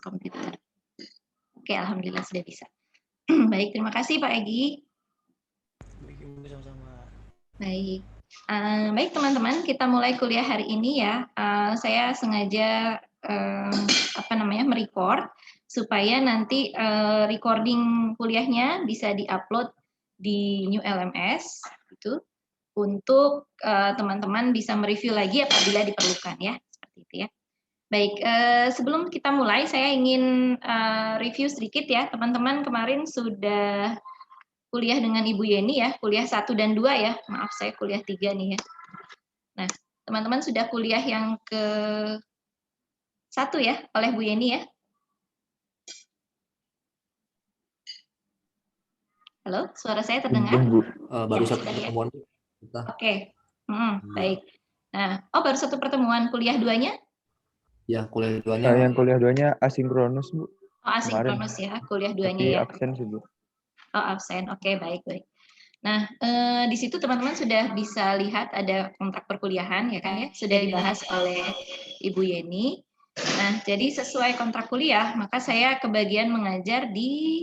komputer. Oke, alhamdulillah sudah bisa. Baik, terima kasih Pak Egi. Baik. Baik teman-teman, kita mulai kuliah hari ini ya. Saya sengaja merecord supaya nanti recording kuliahnya bisa diupload di New LMS gitu untuk teman-teman bisa mereview lagi apabila diperlukan ya, seperti itu ya. Baik, sebelum kita mulai saya ingin review sedikit ya, teman-teman kemarin sudah kuliah dengan Ibu Yeni ya, kuliah 1 dan 2 ya. Maaf saya kuliah 3 nih ya. Nah, teman-teman sudah kuliah yang ke 1 ya oleh Bu Yeni ya. Halo, suara saya terdengar? Baru satu pertemuan. Oke. Baik. Nah, baru satu pertemuan, kuliah 2-nya? Ya, kuliah 2-nya. Yang kuliah 2-nya asinkronus, Bu. Asinkronus ya, kuliah 2-nya ya. Absen sih, Bu. Absen. Oke, baik. Nah, di situ teman-teman sudah bisa lihat ada kontrak perkuliahan ya kan ya, sudah dibahas oleh Ibu Yeni. Nah, jadi sesuai kontrak kuliah, maka saya kebagian mengajar di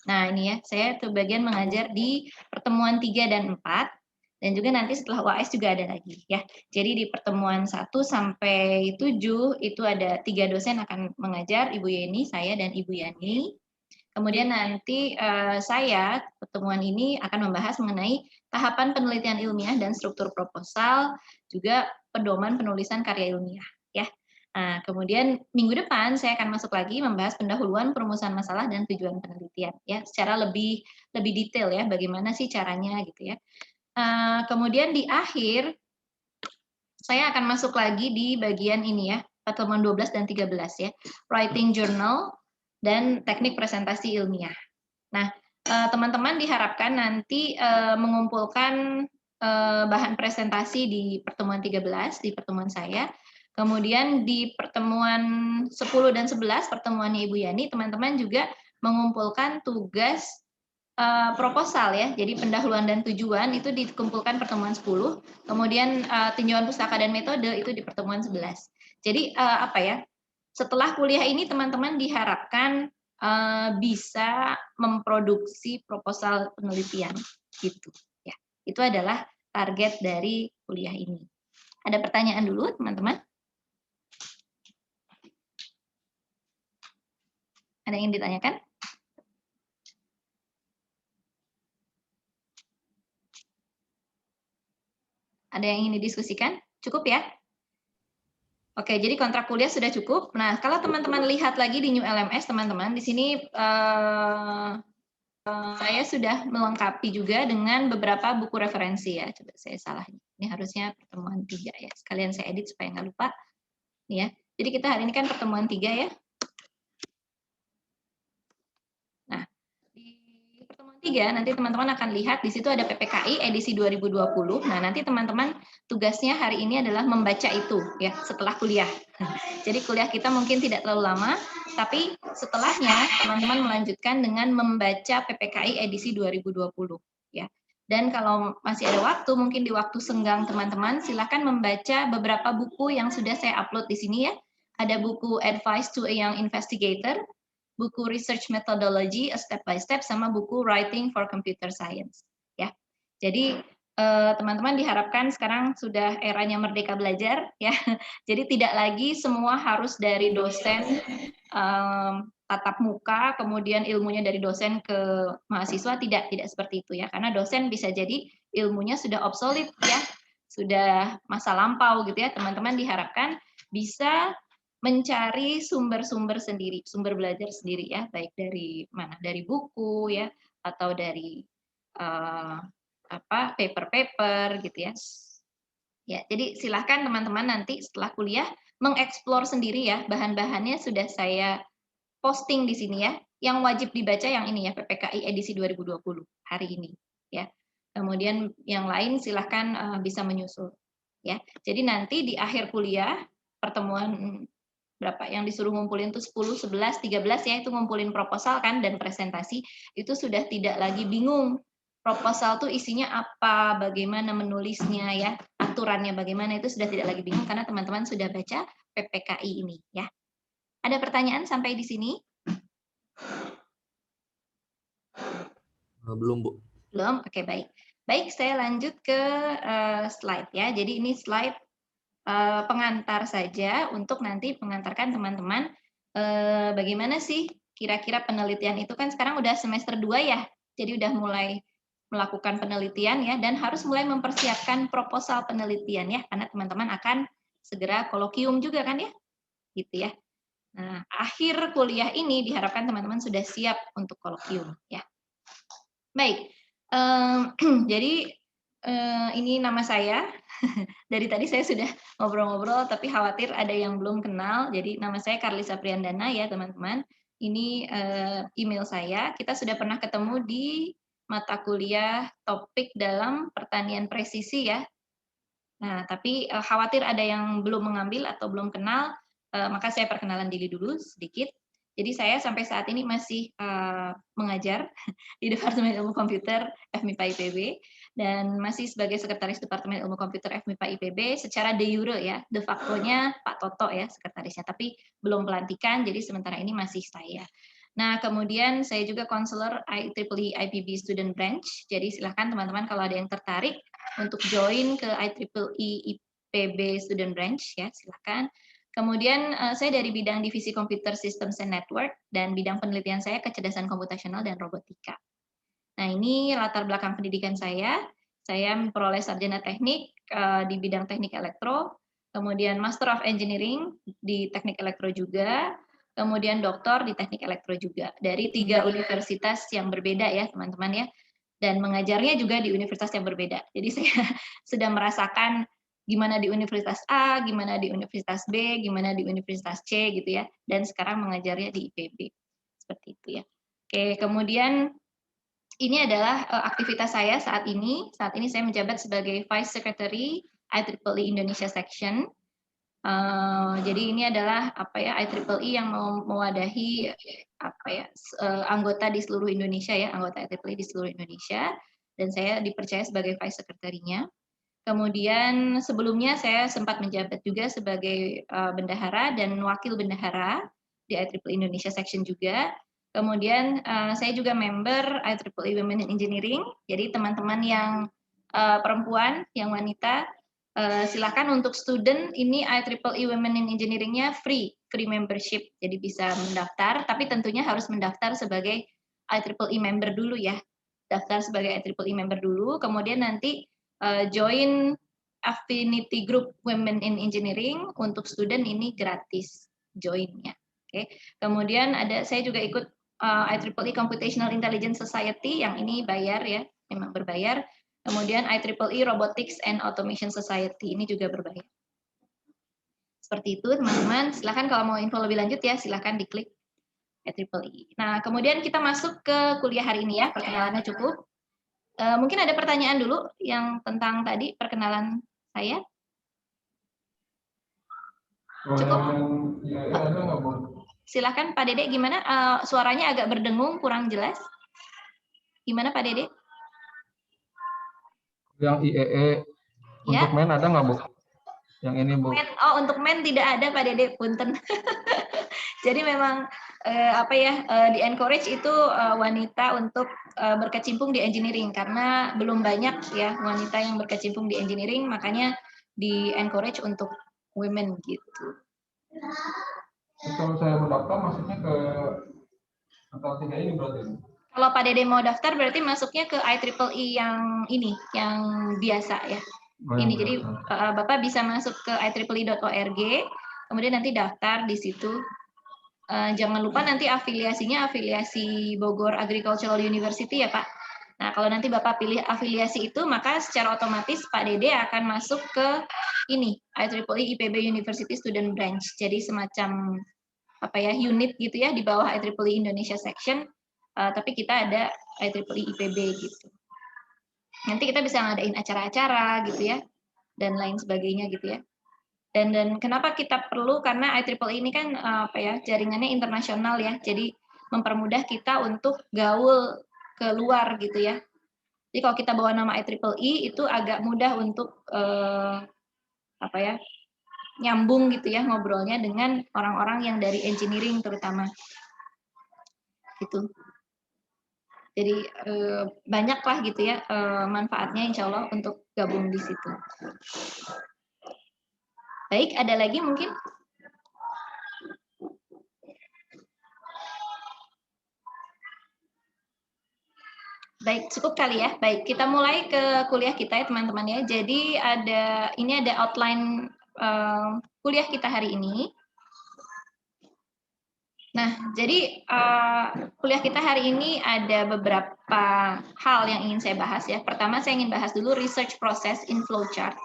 ini ya, saya kebagian mengajar di pertemuan 3 dan 4. Dan juga nanti setelah UAS juga ada lagi ya. Jadi di pertemuan 1 sampai 7 itu ada 3 dosen akan mengajar, Ibu Yeni, saya, dan Ibu Yani. Kemudian nanti saya pertemuan ini akan membahas mengenai tahapan penelitian ilmiah dan struktur proposal, juga pedoman penulisan karya ilmiah ya. Nah, kemudian minggu depan saya akan masuk lagi membahas pendahuluan, perumusan masalah, dan tujuan penelitian ya, secara lebih detail ya, bagaimana sih caranya gitu ya. Kemudian di akhir saya akan masuk lagi di bagian ini ya, pertemuan 12 dan 13 ya, writing journal dan teknik presentasi ilmiah. Nah, teman-teman diharapkan nanti mengumpulkan bahan presentasi di pertemuan 13, di pertemuan saya. Kemudian di pertemuan 10 dan 11, pertemuannya Ibu Yani, teman-teman juga mengumpulkan tugas proposal ya. Jadi pendahuluan dan tujuan itu dikumpulkan pertemuan 10, kemudian tinjauan pustaka dan metode itu di pertemuan 11. Jadi setelah kuliah ini teman-teman diharapkan bisa memproduksi proposal penelitian gitu ya. Itu adalah target dari kuliah ini. Ada pertanyaan dulu teman-teman? Ada yang ingin ditanyakan? Ada yang ingin didiskusikan? Cukup ya? Oke, jadi kontrak kuliah sudah cukup. Nah, kalau teman-teman lihat lagi di New LMS, teman-teman, di sini saya sudah melengkapi juga dengan beberapa buku referensi ya. Coba saya salah. Ini harusnya pertemuan 3 ya. Sekalian saya edit supaya nggak lupa. Ya. Jadi kita hari ini kan pertemuan 3 ya. Nah, di pertemuan 3 nanti teman-teman akan lihat di situ ada PPKI edisi 2020. Nah, nanti teman-teman tugasnya hari ini adalah membaca itu ya setelah kuliah. Jadi kuliah kita mungkin tidak terlalu lama, tapi setelahnya teman-teman melanjutkan dengan membaca PPKI edisi 2020 ya. Dan kalau masih ada waktu, mungkin di waktu senggang teman-teman silakan membaca beberapa buku yang sudah saya upload di sini ya. Ada buku Advice to a Young Investigator, buku Research Methodology a Step by Step, sama buku Writing for Computer Science ya. Jadi teman-teman diharapkan sekarang sudah eranya merdeka belajar ya. Jadi tidak lagi semua harus dari dosen tatap muka, kemudian ilmunya dari dosen ke mahasiswa, tidak seperti itu ya. Karena dosen bisa jadi ilmunya sudah obsolete ya, sudah masa lampau gitu ya. Teman-teman diharapkan bisa mencari sumber-sumber sendiri, sumber belajar sendiri ya, baik dari mana, dari buku ya, atau dari paper-paper gitu ya. Ya, jadi silahkan teman-teman nanti setelah kuliah mengeksplor sendiri ya, bahan-bahannya sudah saya posting di sini ya. Yang wajib dibaca yang ini ya, PPKI edisi 2020 hari ini ya. Kemudian yang lain silahkan bisa menyusul ya. Jadi nanti di akhir kuliah pertemuan berapa yang disuruh ngumpulin tuh 10, 11, 13 ya, itu ngumpulin proposal kan dan presentasi, itu sudah tidak lagi bingung proposal tuh isinya apa, bagaimana menulisnya ya, aturannya bagaimana, itu sudah tidak lagi bingung karena teman-teman sudah baca PPKI ini ya. Ada pertanyaan sampai di sini? Belum, Bu. Belum? Oke, baik. Baik, saya lanjut ke slide ya. Jadi ini slide pengantar saja untuk nanti mengantarkan teman-teman bagaimana sih kira-kira penelitian itu kan sekarang udah semester 2 ya. Jadi udah mulai melakukan penelitian ya dan harus mulai mempersiapkan proposal penelitian ya karena teman-teman akan segera kolokium juga kan ya. Gitu ya. Nah, akhir kuliah ini diharapkan teman-teman sudah siap untuk kolokium ya. Baik. Jadi ini nama saya. Dari tadi saya sudah ngobrol-ngobrol, tapi khawatir ada yang belum kenal. Jadi nama saya Karlisa Priandana ya teman-teman. Ini email saya. Kita sudah pernah ketemu di mata kuliah topik dalam pertanian presisi ya. Nah, tapi khawatir ada yang belum mengambil atau belum kenal, maka saya perkenalan diri dulu sedikit. Jadi saya sampai saat ini masih mengajar di Departemen Ilmu Komputer FMIPA IPB dan masih sebagai Sekretaris Departemen Ilmu Komputer FMIPA IPB secara de jure ya, de facto-nya Pak Toto ya sekretarisnya, tapi belum pelantikan, jadi sementara ini masih saya. Nah, kemudian saya juga konselor IEEE IPB Student Branch, jadi silahkan teman-teman kalau ada yang tertarik untuk join ke IEEE IPB Student Branch ya, silahkan. Kemudian saya dari bidang divisi Computer Systems and Network dan bidang penelitian saya kecerdasan komputasional dan robotika. Nah, ini latar belakang pendidikan saya. Saya memperoleh sarjana teknik di bidang teknik elektro, kemudian Master of Engineering di teknik elektro juga, kemudian doktor di teknik elektro juga dari 3 universitas yang berbeda ya, teman-teman ya. Dan mengajarnya juga di universitas yang berbeda. Jadi saya sudah merasakan gimana di Universitas A, gimana di Universitas B, gimana di Universitas C gitu ya. Dan sekarang mengajarnya di IPB. Seperti itu ya. Oke, kemudian ini adalah aktivitas saya saat ini. Saat ini saya menjabat sebagai Vice Secretary IEEE Indonesia Section. Jadi ini adalah apa ya IEEE yang mau mewadahi apa ya anggota di seluruh Indonesia ya, anggota IEEE di seluruh Indonesia dan saya dipercaya sebagai Vice Secretary-nya. Kemudian sebelumnya saya sempat menjabat juga sebagai bendahara dan wakil bendahara di IEEE Indonesia Section juga. Kemudian saya juga member IEEE Women in Engineering. Jadi teman-teman yang perempuan, yang wanita, silakan untuk student ini IEEE Women in Engineering-nya free membership. Jadi bisa mendaftar, tapi tentunya harus mendaftar sebagai IEEE member dulu ya. Daftar sebagai IEEE member dulu, kemudian nanti join affinity group Women in Engineering untuk student ini gratis joinnya. Oke. Kemudian saya juga ikut IEEE Computational Intelligence Society yang ini bayar ya, memang berbayar. Kemudian IEEE Robotics and Automation Society ini juga berbayar. Seperti itu teman-teman. Silakan kalau mau info lebih lanjut ya silakan diklik IEEE. Nah kemudian kita masuk ke kuliah hari ini ya, perkenalannya cukup. Mungkin ada pertanyaan dulu yang tentang tadi perkenalan saya. Cukup. Silakan Pak Dede, gimana? Suaranya agak berdengung, kurang jelas. Gimana Pak Dede? Yang IEE Ya. untuk men ada nggak Bu? Yang ini Bu? Untuk men tidak ada Pak Dede, punten. Jadi memang di encourage itu wanita untuk berkecimpung di engineering karena belum banyak ya wanita yang berkecimpung di engineering, makanya di encourage untuk women gitu. Kalau saya mau daftar masuknya ke antara 3 ini berarti? Kalau Pak Dede mau daftar berarti masuknya ke IEEE yang ini, yang biasa ya. Ini jadi Bapak bisa masuk ke ieee.org, kemudian nanti daftar di situ. Jangan lupa nanti afiliasinya afiliasi Bogor Agricultural University ya Pak. Nah kalau nanti Bapak pilih afiliasi itu maka secara otomatis Pak Dede akan masuk ke ini IEEE IPB University Student Branch. Jadi semacam apa ya unit gitu ya di bawah IEEE Indonesia Section, tapi kita ada IEEE IPB gitu. Nanti kita bisa ngadain acara-acara gitu ya dan lain sebagainya gitu ya. Dan kenapa kita perlu karena IEEE ini kan jaringannya internasional ya, jadi mempermudah kita untuk gaul keluar gitu ya. Jadi kalau kita bawa nama IEEE itu agak mudah untuk nyambung gitu ya ngobrolnya dengan orang-orang yang dari engineering terutama. Gitu. Jadi banyaklah gitu ya manfaatnya insya Allah untuk gabung di situ. Baik, ada lagi mungkin? Baik, cukup kali ya. Baik, kita mulai ke kuliah kita ya teman-teman ya. Jadi ini ada outline kuliah kita hari ini. Nah, jadi kuliah kita hari ini ada beberapa hal yang ingin saya bahas ya. Pertama, saya ingin bahas dulu research process in flowchart.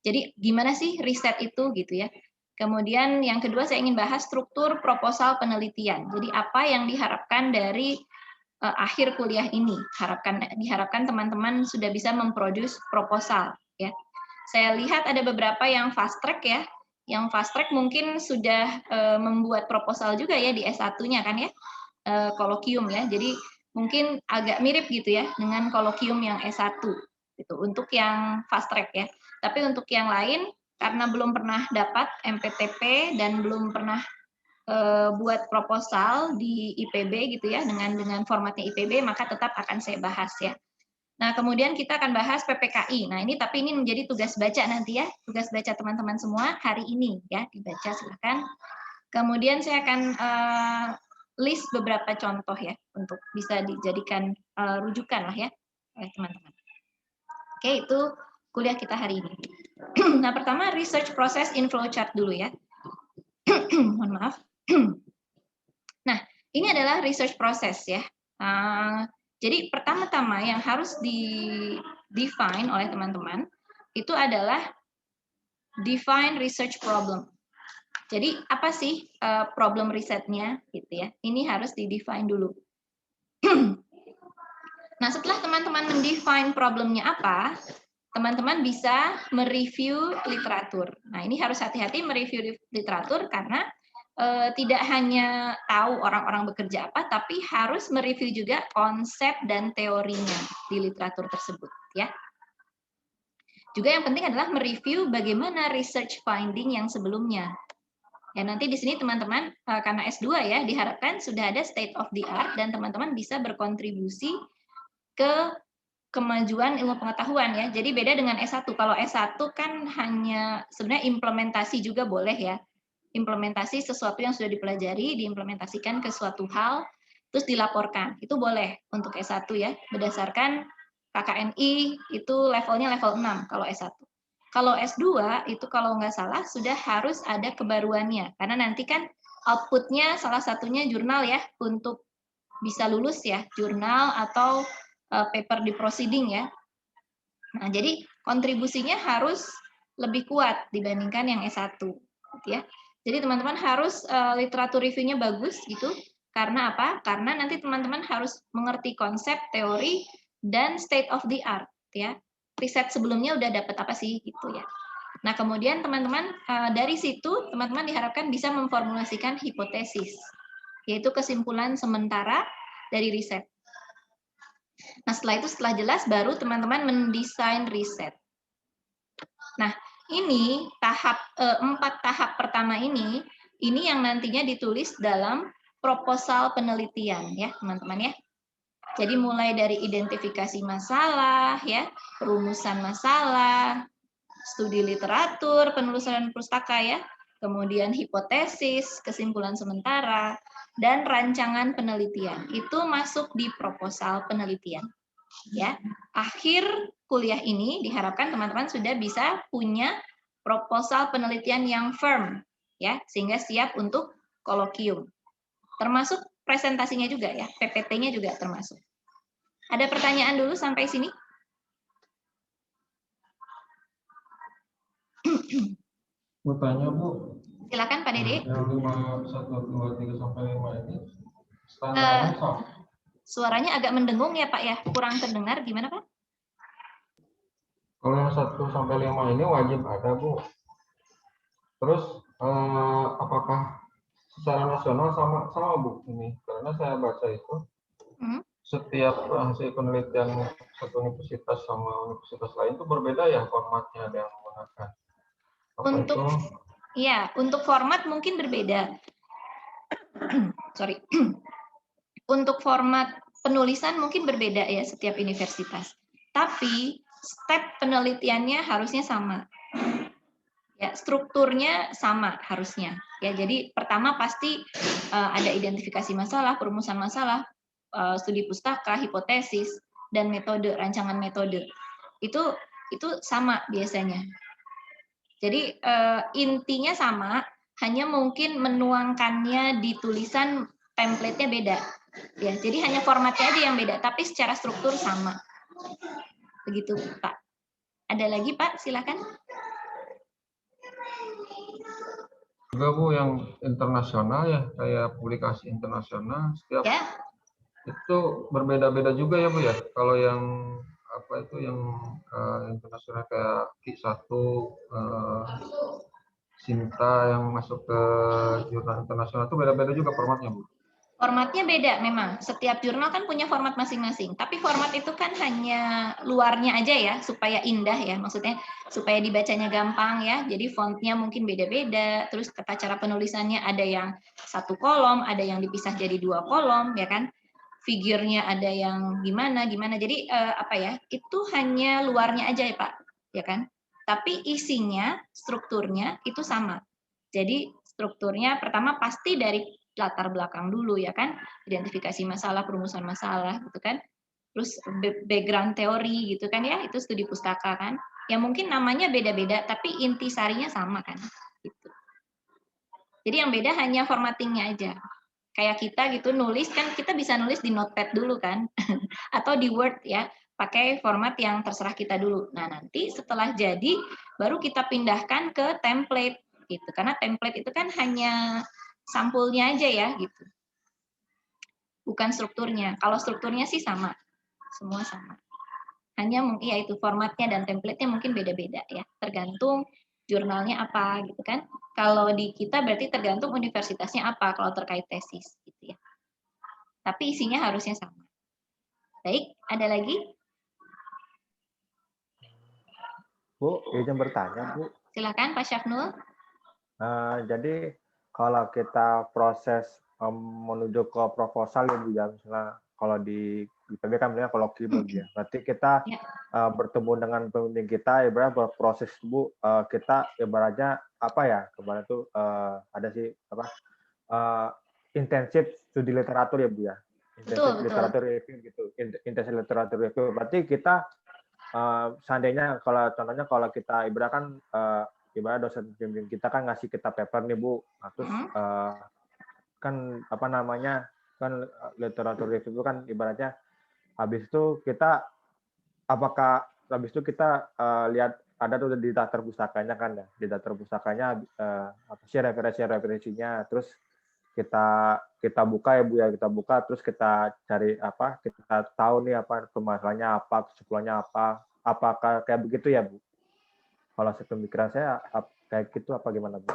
Jadi gimana sih riset itu gitu ya. Kemudian yang kedua saya ingin bahas struktur proposal penelitian. Jadi apa yang diharapkan dari akhir kuliah ini. Diharapkan teman-teman sudah bisa memproduce proposal ya. Saya lihat ada beberapa yang fast track ya. Yang fast track mungkin sudah membuat proposal juga ya di S1-nya kan ya. Kolokium ya. Jadi mungkin agak mirip gitu ya dengan kolokium yang S1 gitu untuk yang fast track ya. Tapi untuk yang lain karena belum pernah dapat MPTP dan belum pernah buat proposal di IPB gitu ya dengan formatnya IPB, maka tetap akan saya bahas ya. Nah, kemudian kita akan bahas PPKI. Nah, tapi ini menjadi tugas baca nanti ya, tugas baca teman-teman semua hari ini ya, dibaca silakan. Kemudian saya akan list beberapa contoh ya untuk bisa dijadikan rujukan lah ya oleh teman-teman. Oke, itu kuliah kita hari ini. Nah, pertama research process in flowchart dulu ya. Mohon maaf. Nah, ini adalah research process ya. Jadi pertama-tama yang harus di-define oleh teman-teman itu adalah define research problem. Jadi apa sih problem risetnya gitu ya? Ini harus di-define dulu. Nah, setelah teman-teman mendefine problemnya apa, teman-teman bisa mereview literatur. Nah, ini harus hati-hati mereview literatur karena tidak hanya tahu orang-orang bekerja apa, tapi harus mereview juga konsep dan teorinya di literatur tersebut, ya. Juga yang penting adalah mereview bagaimana research finding yang sebelumnya. Ya, nanti di sini teman-teman karena S2 ya diharapkan sudah ada state of the art dan teman-teman bisa berkontribusi ke kemajuan ilmu pengetahuan ya. Jadi beda dengan S1. Kalau S1 kan hanya sebenarnya implementasi juga boleh ya. Implementasi sesuatu yang sudah dipelajari, diimplementasikan ke suatu hal, terus dilaporkan. Itu boleh untuk S1 ya, berdasarkan KKNI itu levelnya level 6 kalau S1. Kalau S2 itu kalau nggak salah sudah harus ada kebaruannya, karena nanti kan outputnya salah satunya jurnal ya, untuk bisa lulus ya, jurnal atau paper di proceeding ya. Nah, jadi kontribusinya harus lebih kuat dibandingkan yang S1 gitu ya. Jadi teman-teman harus literatur review-nya bagus gitu. Karena apa? Karena nanti teman-teman harus mengerti konsep, teori, dan state of the art ya. Riset sebelumnya udah dapat apa sih gitu ya. Nah, kemudian teman-teman dari situ teman-teman diharapkan bisa memformulasikan hipotesis, yaitu kesimpulan sementara dari riset. Nah, setelah jelas baru teman-teman mendesain riset. Nah, ini 4 tahap pertama ini yang nantinya ditulis dalam proposal penelitian ya, teman-teman ya. Jadi mulai dari identifikasi masalah ya, perumusan masalah, studi literatur, penelusuran pustaka ya, kemudian hipotesis, kesimpulan sementara, dan rancangan penelitian. Itu masuk di proposal penelitian. Ya, akhir kuliah ini diharapkan teman-teman sudah bisa punya proposal penelitian yang firm ya, sehingga siap untuk kolokium. Termasuk presentasinya juga ya, PPT-nya juga termasuk. Ada pertanyaan dulu sampai sini? Mau tanya Bu, Silakan Pak Dede. yang 5, 1, 2, 3 sampai 5 ini standarnya sama? Suaranya agak mendengung ya Pak ya, kurang terdengar, gimana Pak? Kalau yang 1 sampai 5 ini wajib ada Bu. Terus apakah secara nasional sama Bu ini? Karena saya baca itu setiap hasil penelitian satu universitas sama universitas lain itu berbeda ya formatnya, ada yang menggunakan. Apa Untuk itu? Iya, untuk format mungkin berbeda. Sorry. Untuk format penulisan mungkin berbeda ya setiap universitas. Tapi step penelitiannya harusnya sama. Ya, strukturnya sama harusnya. Ya, jadi pertama pasti ada identifikasi masalah, perumusan masalah, studi pustaka, hipotesis, dan metode, rancangan metode. Itu sama biasanya. Jadi intinya sama, hanya mungkin menuangkannya di tulisan template-nya beda. Ya, jadi hanya formatnya aja yang beda, tapi secara struktur sama. Begitu, Pak. Ada lagi, Pak? Silakan. Juga Bu yang internasional ya, kayak publikasi internasional setiap Ya, itu berbeda-beda juga ya Bu ya. Kalau yang apa itu yang internasional kayak Q1 Sinta yang masuk ke jurnal internasional itu beda-beda juga formatnya Bu. formatnya beda memang. Setiap jurnal kan punya format masing-masing. Tapi format itu kan hanya luarnya aja ya, supaya indah ya. Maksudnya supaya dibacanya gampang ya. Jadi fontnya mungkin beda-beda. Terus tata cara penulisannya ada yang satu kolom, ada yang dipisah jadi 2 kolom, ya kan. Figurnya ada yang gimana. Jadi apa ya? Itu hanya luarnya aja ya Pak, ya kan. Tapi isinya, strukturnya itu sama. Jadi strukturnya pertama pasti dari latar belakang dulu ya kan, identifikasi masalah, perumusan masalah gitu kan, terus background teori gitu kan ya, itu studi pustaka kan, ya mungkin namanya beda-beda tapi intisarinya sama kan, gitu. Jadi yang beda hanya formattingnya aja. Kayak kita gitu nulis kan, kita bisa nulis di notepad dulu kan, atau di Word ya, pakai format yang terserah kita dulu. Nah nanti setelah jadi, baru kita pindahkan ke template gitu, karena template itu kan hanya sampulnya aja ya gitu, bukan strukturnya. Kalau strukturnya sih sama, semua sama. Hanya mungkin ya itu formatnya dan template-nya mungkin beda-beda ya, tergantung jurnalnya apa gitu kan. Kalau di kita berarti tergantung universitasnya apa kalau terkait tesis gitu ya. Tapi isinya harusnya sama. Baik, ada lagi? Bu, izin bertanya, Bu. Silakan Pak Syafnul. Jadi kalau kita proses menuju ke proposal ya Bu, ya misalnya kalau di IPB kan namanya kolokwi Bu ya. Berarti kita Ya. bertemu dengan pembimbing kita, ibarat berproses Bu, kita ibaratnya apa ya? Kemarin itu ada sih apa? Intensif studi literatur ya Bu ya. Intensif Betul. literatur review gitu. Intensif literatur review. Berarti kita seandainya kalau contohnya kalau kita ibarat kan ibarat dosen pembimbing kita kan ngasih kita paper nih Bu, nah, terus kan apa namanya kan literatur review itu kan ibaratnya habis itu kita apakah habis itu kita lihat ada tuh di daftar pustakanya kan ya, di daftar pustakanya apa sih referensinya, terus kita buka ya Bu ya, kita buka terus kita cari apa, kita tahu nih apa permasalahannya apa, kesimpulannya apa, apakah kayak begitu ya Bu? Kalau pemikiran saya kayak gitu apa gimana Bu?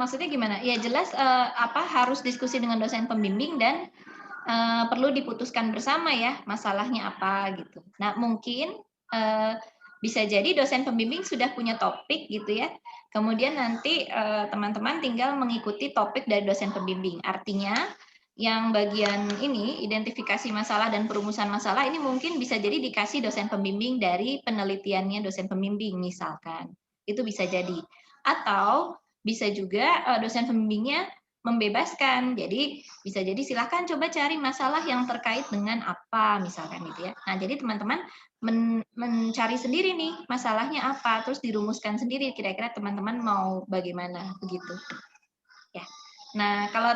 Maksudnya gimana? Ya jelas apa harus diskusi dengan dosen pembimbing dan perlu diputuskan bersama ya masalahnya apa gitu. Nah mungkin bisa jadi dosen pembimbing sudah punya topik gitu ya. Kemudian nanti teman-teman tinggal mengikuti topik dari dosen pembimbing. Artinya yang bagian ini identifikasi masalah dan perumusan masalah ini mungkin bisa jadi dikasih dosen pembimbing dari penelitiannya dosen pembimbing misalkan. Itu bisa jadi. Atau bisa juga dosen pembimbingnya membebaskan. Jadi bisa jadi silahkan coba cari masalah yang terkait dengan apa misalkan gitu ya. Nah jadi teman-teman mencari sendiri nih masalahnya apa, terus dirumuskan sendiri kira-kira teman-teman mau bagaimana begitu. Ya. Nah kalau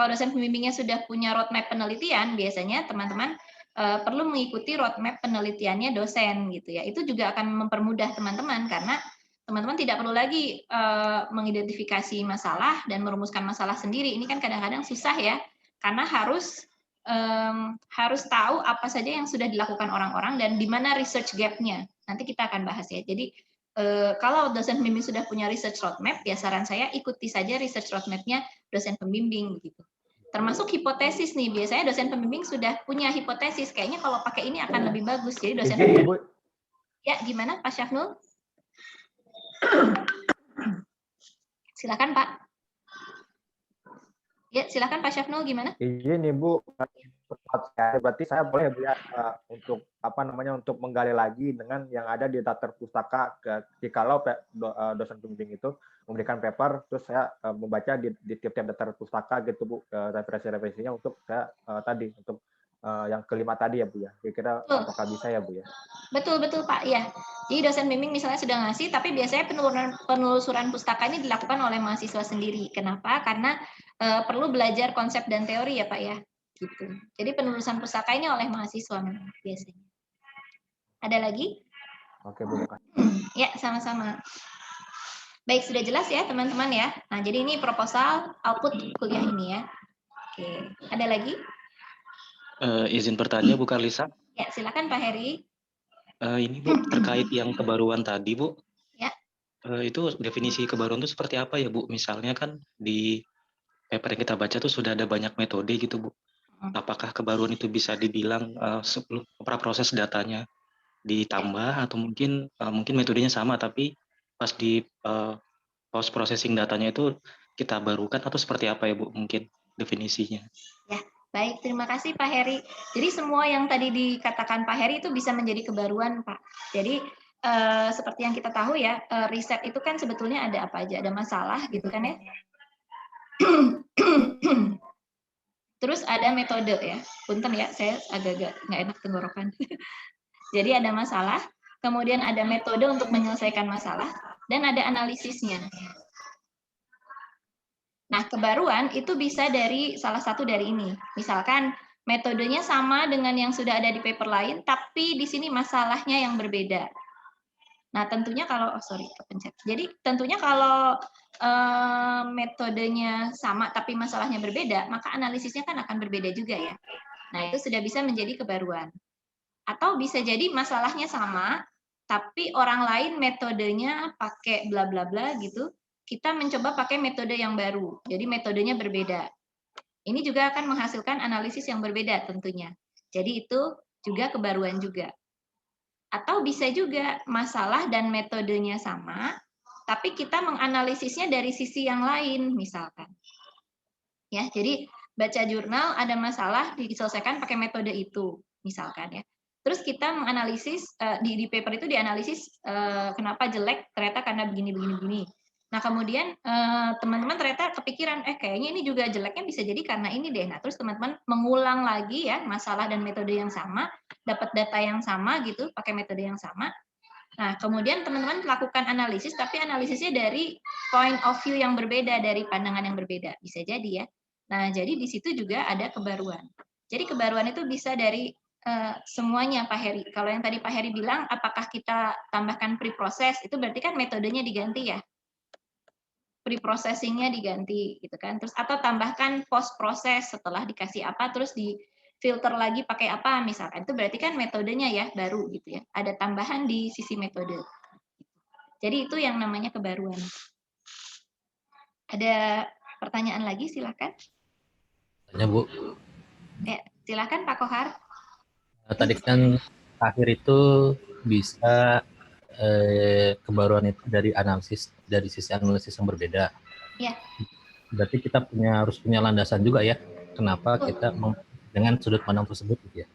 dosen pembimbingnya sudah punya roadmap penelitian, biasanya teman-teman perlu mengikuti roadmap penelitiannya dosen gitu ya. Itu juga akan mempermudah teman-teman karena teman-teman tidak perlu lagi mengidentifikasi masalah dan merumuskan masalah sendiri. Ini kan kadang-kadang susah ya, karena harus tahu apa saja yang sudah dilakukan orang-orang dan di mana research gap-nya. Nanti kita akan bahas ya. Jadi kalau dosen pembimbing sudah punya research roadmap, ya saran saya ikuti saja research roadmap-nya dosen pembimbing begitu. Termasuk hipotesis nih, biasanya dosen pembimbing sudah punya hipotesis. Kayaknya kalau pakai ini akan lebih bagus. Jadi dosen pembimbing. Ya, gimana Pak Syafnul? Silakan Pak. Ya, silakan Pak Syafnul, gimana? Izin Ibu, berarti saya boleh Bu ya, untuk untuk menggali lagi dengan yang ada di daftar pustaka jikalau dosen pembimbing itu memberikan paper, terus saya membaca di tiap-tiap daftar pustaka gitu Bu, referensi-referensinya untuk saya tadi untuk yang kelima tadi ya Bu ya. Kira-kira apakah bisa ya Bu ya? Betul Pak, ya. Jadi dosen bimbing misalnya sudah ngasih, tapi biasanya penelusuran pustaka ini dilakukan oleh mahasiswa sendiri. Kenapa? Karena perlu belajar konsep dan teori ya Pak ya. Gitu. Jadi penelusuran pustaka ini oleh mahasiswa memang biasanya. Ada lagi? Oke Bu. Ya, sama-sama. Baik, sudah jelas ya teman-teman ya. Nah, jadi ini proposal output kuliah ini ya. Oke, ada lagi? Izin bertanya Bu Karlisa. Ya, silakan Pak Heri. Ini Bu, terkait yang kebaruan tadi Bu. Ya. Itu definisi kebaruan itu seperti apa ya Bu? Misalnya kan di paper yang kita baca tuh sudah ada banyak metode gitu Bu. Apakah kebaruan itu bisa dibilang sebelum proses datanya ditambah atau mungkin metodenya sama tapi pas di post processing datanya itu kita barukan atau seperti apa ya Bu mungkin definisinya? Ya, baik, terima kasih Pak Heri. Jadi semua yang tadi dikatakan Pak Heri itu bisa menjadi kebaruan Pak. Jadi seperti yang kita tahu ya, riset itu kan sebetulnya ada apa aja, ada masalah gitu kan ya. Terus ada metode ya. Punten ya, saya agak-agak nggak enak tenggorokan. Jadi ada masalah, kemudian ada metode untuk menyelesaikan masalah, dan ada analisisnya. Nah, kebaruan itu bisa dari salah satu dari ini. Misalkan metodenya sama dengan yang sudah ada di paper lain, tapi di sini masalahnya yang berbeda. Nah, tentunya kalau, kepencet. Jadi tentunya kalau metodenya sama tapi masalahnya berbeda, maka analisisnya kan akan berbeda juga ya. Nah, itu sudah bisa menjadi kebaruan. Atau bisa jadi masalahnya sama, tapi orang lain metodenya pakai bla bla bla gitu, kita mencoba pakai metode yang baru. Jadi metodenya berbeda. Ini juga akan menghasilkan analisis yang berbeda tentunya. Jadi itu juga kebaruan juga. Atau bisa juga masalah dan metodenya sama, tapi kita menganalisisnya dari sisi yang lain, misalkan. Ya, jadi baca jurnal ada masalah diselesaikan pakai metode itu, misalkan ya. Terus kita menganalisis di paper itu dianalisis kenapa jelek, ternyata karena begini. Nah, kemudian teman-teman ternyata kepikiran, kayaknya ini juga jeleknya bisa jadi karena ini deh. Nah, terus teman-teman mengulang lagi ya masalah dan metode yang sama, dapat data yang sama gitu, pakai metode yang sama. Nah, kemudian teman-teman lakukan analisis, tapi analisisnya dari point of view yang berbeda, dari pandangan yang berbeda. Bisa jadi ya. Nah, jadi di situ juga ada kebaruan. Jadi kebaruan itu bisa dari semuanya Pak Heri. Kalau yang tadi Pak Heri bilang, apakah kita tambahkan pre-process, itu berarti kan metodenya diganti ya. Pre-processingnya diganti gitu kan. Terus atau tambahkan post-process setelah dikasih apa, terus di filter lagi pakai apa misalkan. Itu berarti kan metodenya ya baru gitu ya. Ada tambahan di sisi metode. Jadi itu yang namanya kebaruan. Ada pertanyaan lagi silakan. Tanya Bu. Ya, silakan Pak Kohar. Tadi kan akhir itu bisa kebaruan itu dari sisi analisis yang berbeda. Ya. Berarti kita harus punya landasan juga ya. Kenapa kita dengan sudut pandang tersebut gitu ya?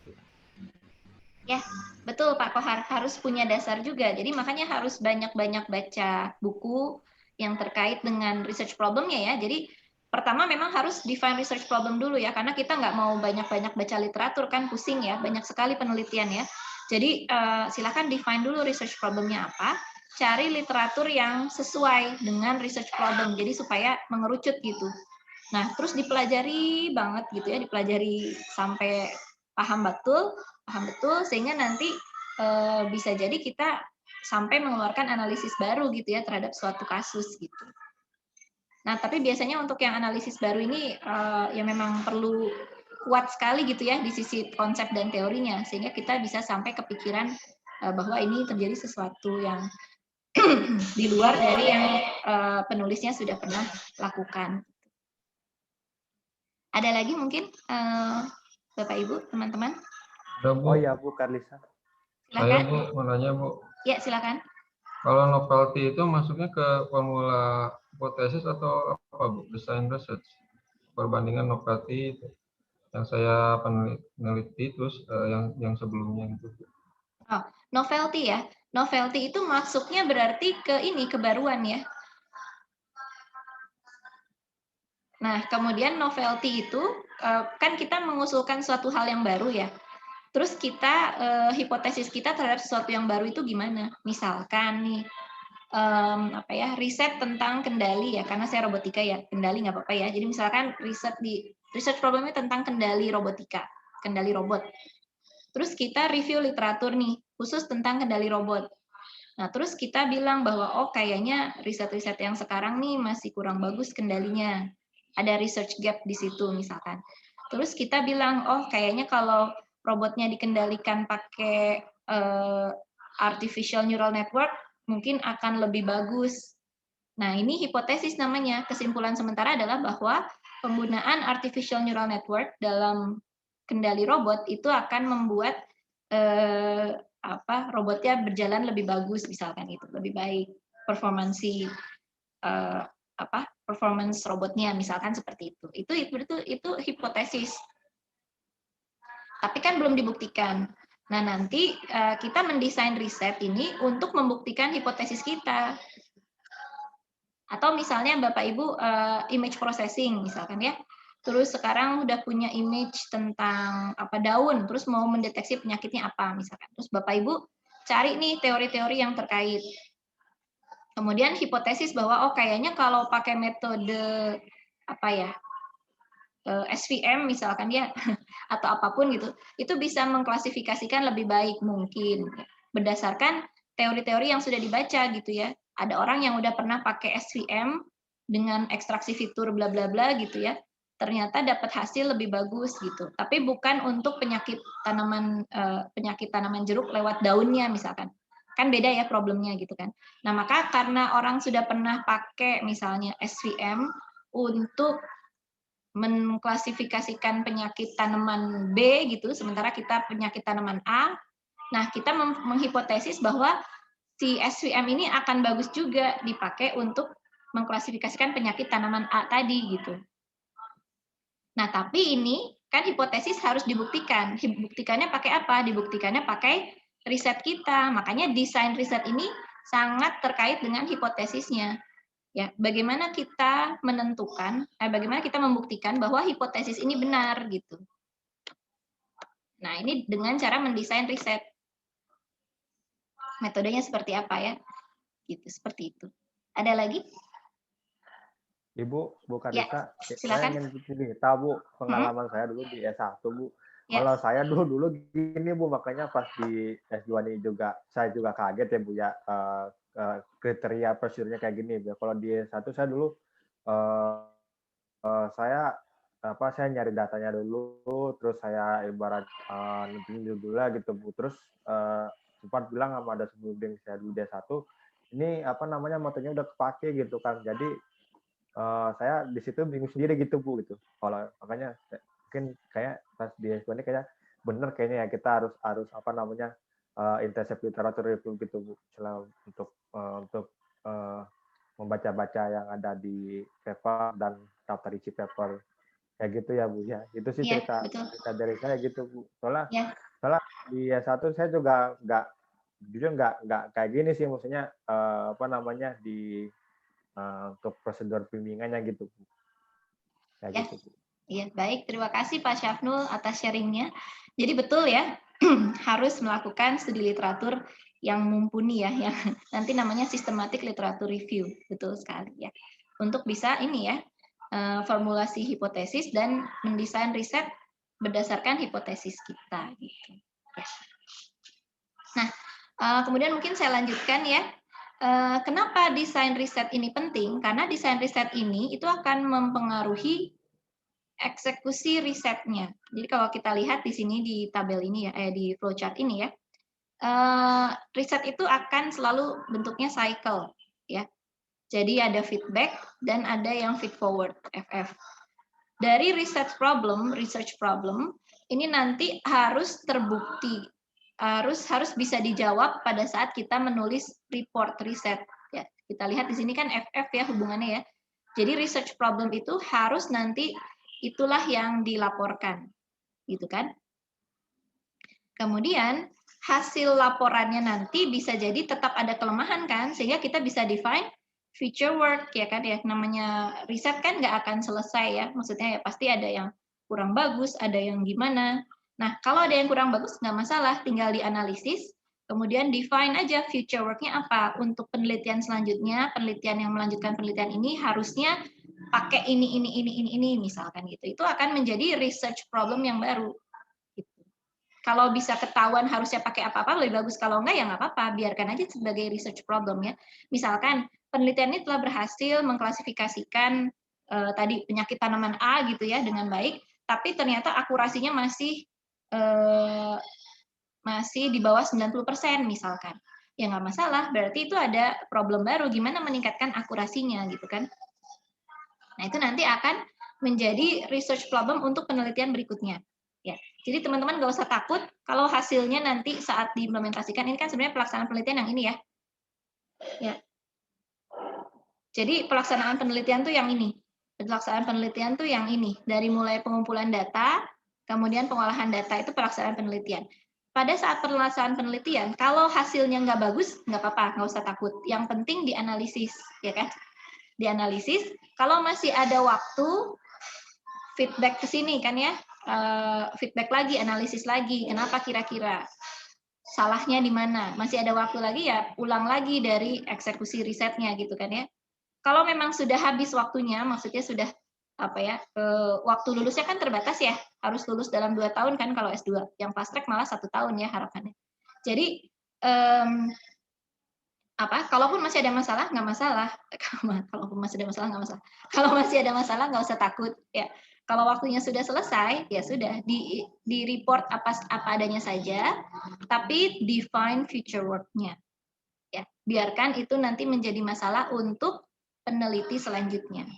Ya, betul Pak Kohar, harus punya dasar juga. Jadi makanya harus banyak-banyak baca buku yang terkait dengan research problemnya ya. Jadi pertama memang harus define research problem dulu ya, karena kita nggak mau banyak-banyak baca literatur kan pusing ya, banyak sekali penelitian ya. Jadi silakan define dulu research problemnya apa, cari literatur yang sesuai dengan research problem, jadi supaya mengerucut gitu. Nah, terus dipelajari banget gitu ya, dipelajari sampai paham betul, sehingga nanti bisa jadi kita sampai mengeluarkan analisis baru gitu ya terhadap suatu kasus gitu. Nah, tapi biasanya untuk yang analisis baru ini ya memang perlu kuat sekali gitu ya di sisi konsep dan teorinya, sehingga kita bisa sampai kepikiran bahwa ini terjadi sesuatu yang di luar dari yang penulisnya sudah pernah lakukan. Ada lagi mungkin Bapak Ibu, teman-teman? Oh ya Bu Karlisa. Silakan. Saya Bu, mau nanya Bu. Ya, silakan. Kalau novelty itu masuknya ke formula hipotesis atau apa Bu? Design research, perbandingan novelty yang saya peneliti, terus yang sebelumnya gitu. Oh, novelty ya. Novelty itu masuknya berarti ke ini, kebaruan ya. Nah, kemudian novelty itu kan kita mengusulkan suatu hal yang baru ya. Terus kita hipotesis kita terhadap sesuatu yang baru itu gimana? Misalkan nih riset tentang kendali ya, karena saya robotika ya, kendali nggak apa-apa ya. Jadi misalkan research problemnya tentang kendali robotika, kendali robot. Terus kita review literatur nih, khusus tentang kendali robot. Nah, terus kita bilang bahwa oh kayaknya riset-riset yang sekarang nih masih kurang bagus kendalinya. Ada research gap di situ misalkan. Terus kita bilang oh kayaknya kalau robotnya dikendalikan pakai artificial neural network mungkin akan lebih bagus. Nah, ini hipotesis namanya. Kesimpulan sementara adalah bahwa penggunaan artificial neural network dalam kendali robot itu akan membuat robotnya berjalan lebih bagus, misalkan itu lebih baik performance robotnya, misalkan seperti itu. Itu hipotesis. Tapi kan belum dibuktikan. Nah, nanti kita mendesain riset ini untuk membuktikan hipotesis kita. Atau misalnya Bapak Ibu image processing misalkan ya. Terus sekarang udah punya image tentang daun, terus mau mendeteksi penyakitnya apa misalkan. Terus Bapak Ibu cari nih teori-teori yang terkait. Kemudian hipotesis bahwa oh kayaknya kalau pakai metode SVM misalkan ya atau apapun gitu, itu bisa mengklasifikasikan lebih baik mungkin berdasarkan teori-teori yang sudah dibaca gitu ya. Ada orang yang udah pernah pakai SVM dengan ekstraksi fitur bla bla bla gitu ya. Ternyata dapat hasil lebih bagus gitu. Tapi bukan untuk penyakit tanaman jeruk lewat daunnya misalkan. Kan beda ya problemnya gitu kan. Nah, maka karena orang sudah pernah pakai misalnya SVM untuk mengklasifikasikan penyakit tanaman B gitu, sementara kita penyakit tanaman A. Nah, kita menghipotesis bahwa si SVM ini akan bagus juga dipakai untuk mengklasifikasikan penyakit tanaman A tadi gitu. Nah, tapi ini kan hipotesis harus dibuktikan. Dibuktikannya pakai apa? Dibuktikannya pakai riset kita. Makanya desain riset ini sangat terkait dengan hipotesisnya. Ya, bagaimana kita menentukan, bagaimana kita membuktikan bahwa hipotesis ini benar gitu. Nah, ini dengan cara mendesain riset. Metodenya seperti apa ya? Gitu, seperti itu. Ada lagi? Ibu, Bu Kadita, ya, saya ingin cerita Bu, pengalaman saya dulu di S1 Bu. Ya. Kalau saya dulu gini Bu, makanya pas di S2 ini juga saya juga kaget ya Bu ya, kriteria prosedurnya kayak gini. Kalau di S1 saya dulu saya nyari datanya dulu, terus saya ibarat nentuin dulu lah gitu Bu. Terus sempat bilang sama ada sebelum saya dulu di S1, ini metodenya udah kepake gitu kan. Jadi saya di situ bingung sendiri gitu Bu gitu. Kalau makanya mungkin kayak pas di S2 ini kayak bener kayaknya ya kita harus intensive literature review gitu Bu, untuk membaca-baca yang ada di paper dan daftar isi paper kayak gitu ya Bu ya. Itu sih cerita dari saya gitu Bu. Soalnya di S1 saya juga nggak kayak gini sih, maksudnya untuk prosedur bimbingannya gitu Bu. Ya, gitu, Bu. Iya, baik. Terima kasih Pak Syafnul atas sharingnya. Jadi betul ya, harus melakukan studi literatur yang mumpuni ya, yang nanti namanya systematic literature review. Betul sekali ya. Untuk bisa ini ya, formulasi hipotesis dan mendesain riset berdasarkan hipotesis kita gitu. Ya. Nah, kemudian mungkin saya lanjutkan ya. Kenapa desain riset ini penting? Karena desain riset ini itu akan mempengaruhi eksekusi risetnya. Jadi kalau kita lihat di sini di tabel ini ya, di flowchart ini ya, riset itu akan selalu bentuknya cycle ya. Jadi ada feedback dan ada yang feed forward (FF). Dari research problem ini nanti harus terbukti, harus bisa dijawab pada saat kita menulis report riset. Ya, kita lihat di sini kan FF ya hubungannya ya. Jadi research problem itu harus nanti itulah yang dilaporkan, gitu kan? Kemudian hasil laporannya nanti bisa jadi tetap ada kelemahan kan, sehingga kita bisa define future work ya kan ya. Namanya riset kan nggak akan selesai ya, maksudnya ya pasti ada yang kurang bagus, ada yang gimana. Nah kalau ada yang kurang bagus nggak masalah, tinggal dianalisis. Kemudian define aja future work-nya apa. Untuk penelitian selanjutnya, penelitian yang melanjutkan penelitian ini harusnya pakai ini misalkan gitu. Itu akan menjadi research problem yang baru. Gitu. Kalau bisa ketahuan harusnya pakai apa-apa lebih bagus. Kalau enggak ya nggak apa-apa, biarkan aja sebagai research problem ya. Misalkan penelitian ini telah berhasil mengklasifikasikan tadi penyakit tanaman A gitu ya dengan baik, tapi ternyata akurasinya masih di bawah 90% misalkan. Ya nggak masalah, berarti itu ada problem baru, gimana meningkatkan akurasinya gitu kan. Nah itu nanti akan menjadi research problem untuk penelitian berikutnya. Ya, jadi teman-teman nggak usah takut kalau hasilnya nanti saat diimplementasikan, ini kan sebenarnya pelaksanaan penelitian yang ini ya. Ya. Jadi pelaksanaan penelitian tuh yang ini. Pelaksanaan penelitian tuh yang ini. Dari mulai pengumpulan data, kemudian pengolahan data itu pelaksanaan penelitian. Pada saat pelaksanaan penelitian, kalau hasilnya nggak bagus, nggak apa-apa, nggak usah takut. Yang penting dianalisis, ya kan? Dianalisis. Kalau masih ada waktu, feedback ke sini kan ya, feedback lagi, analisis lagi. Kenapa kira-kira? Salahnya di mana? Masih ada waktu lagi ya, ulang lagi dari eksekusi risetnya gitu kan ya. Kalau memang sudah habis waktunya, maksudnya sudah waktu lulusnya kan terbatas ya, harus lulus dalam 2 tahun kan kalau S2. Yang fast track malah 1 tahun ya harapannya. Jadi kalaupun masih ada masalah nggak masalah. Kalaupun masih ada masalah nggak masalah. Kalau masih ada masalah nggak usah takut ya. Kalau waktunya sudah selesai ya sudah di report apa adanya saja, tapi define future work-nya. Ya, biarkan itu nanti menjadi masalah untuk peneliti selanjutnya.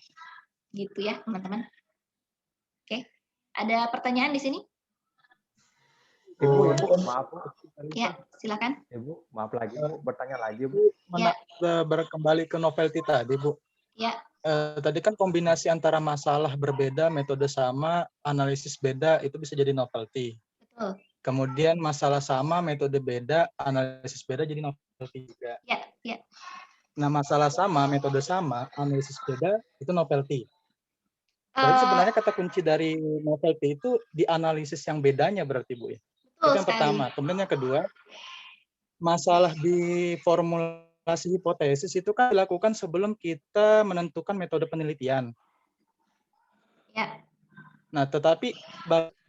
Gitu ya, teman-teman. Oke. Ada pertanyaan di sini? Ibu, maaf. Ya, silakan. Ibu, maaf lagi, Bu. Bertanya lagi, Bu. Ya. Berkembali ke novelty tadi, Bu. Ya. Tadi kan kombinasi antara masalah berbeda, metode sama, analisis beda, itu bisa jadi novelty. Betul. Kemudian masalah sama, metode beda, analisis beda jadi novelty juga. Ya, ya. Nah, masalah sama, metode sama, analisis beda, itu novelty. Berarti sebenarnya kata kunci dari novelty itu di analisis yang bedanya berarti, Bu ya? Betul itu yang sekali. pertama. Kemudian yang kedua, masalah di formulasi hipotesis itu kan dilakukan sebelum kita menentukan metode penelitian. Ya. Nah, tetapi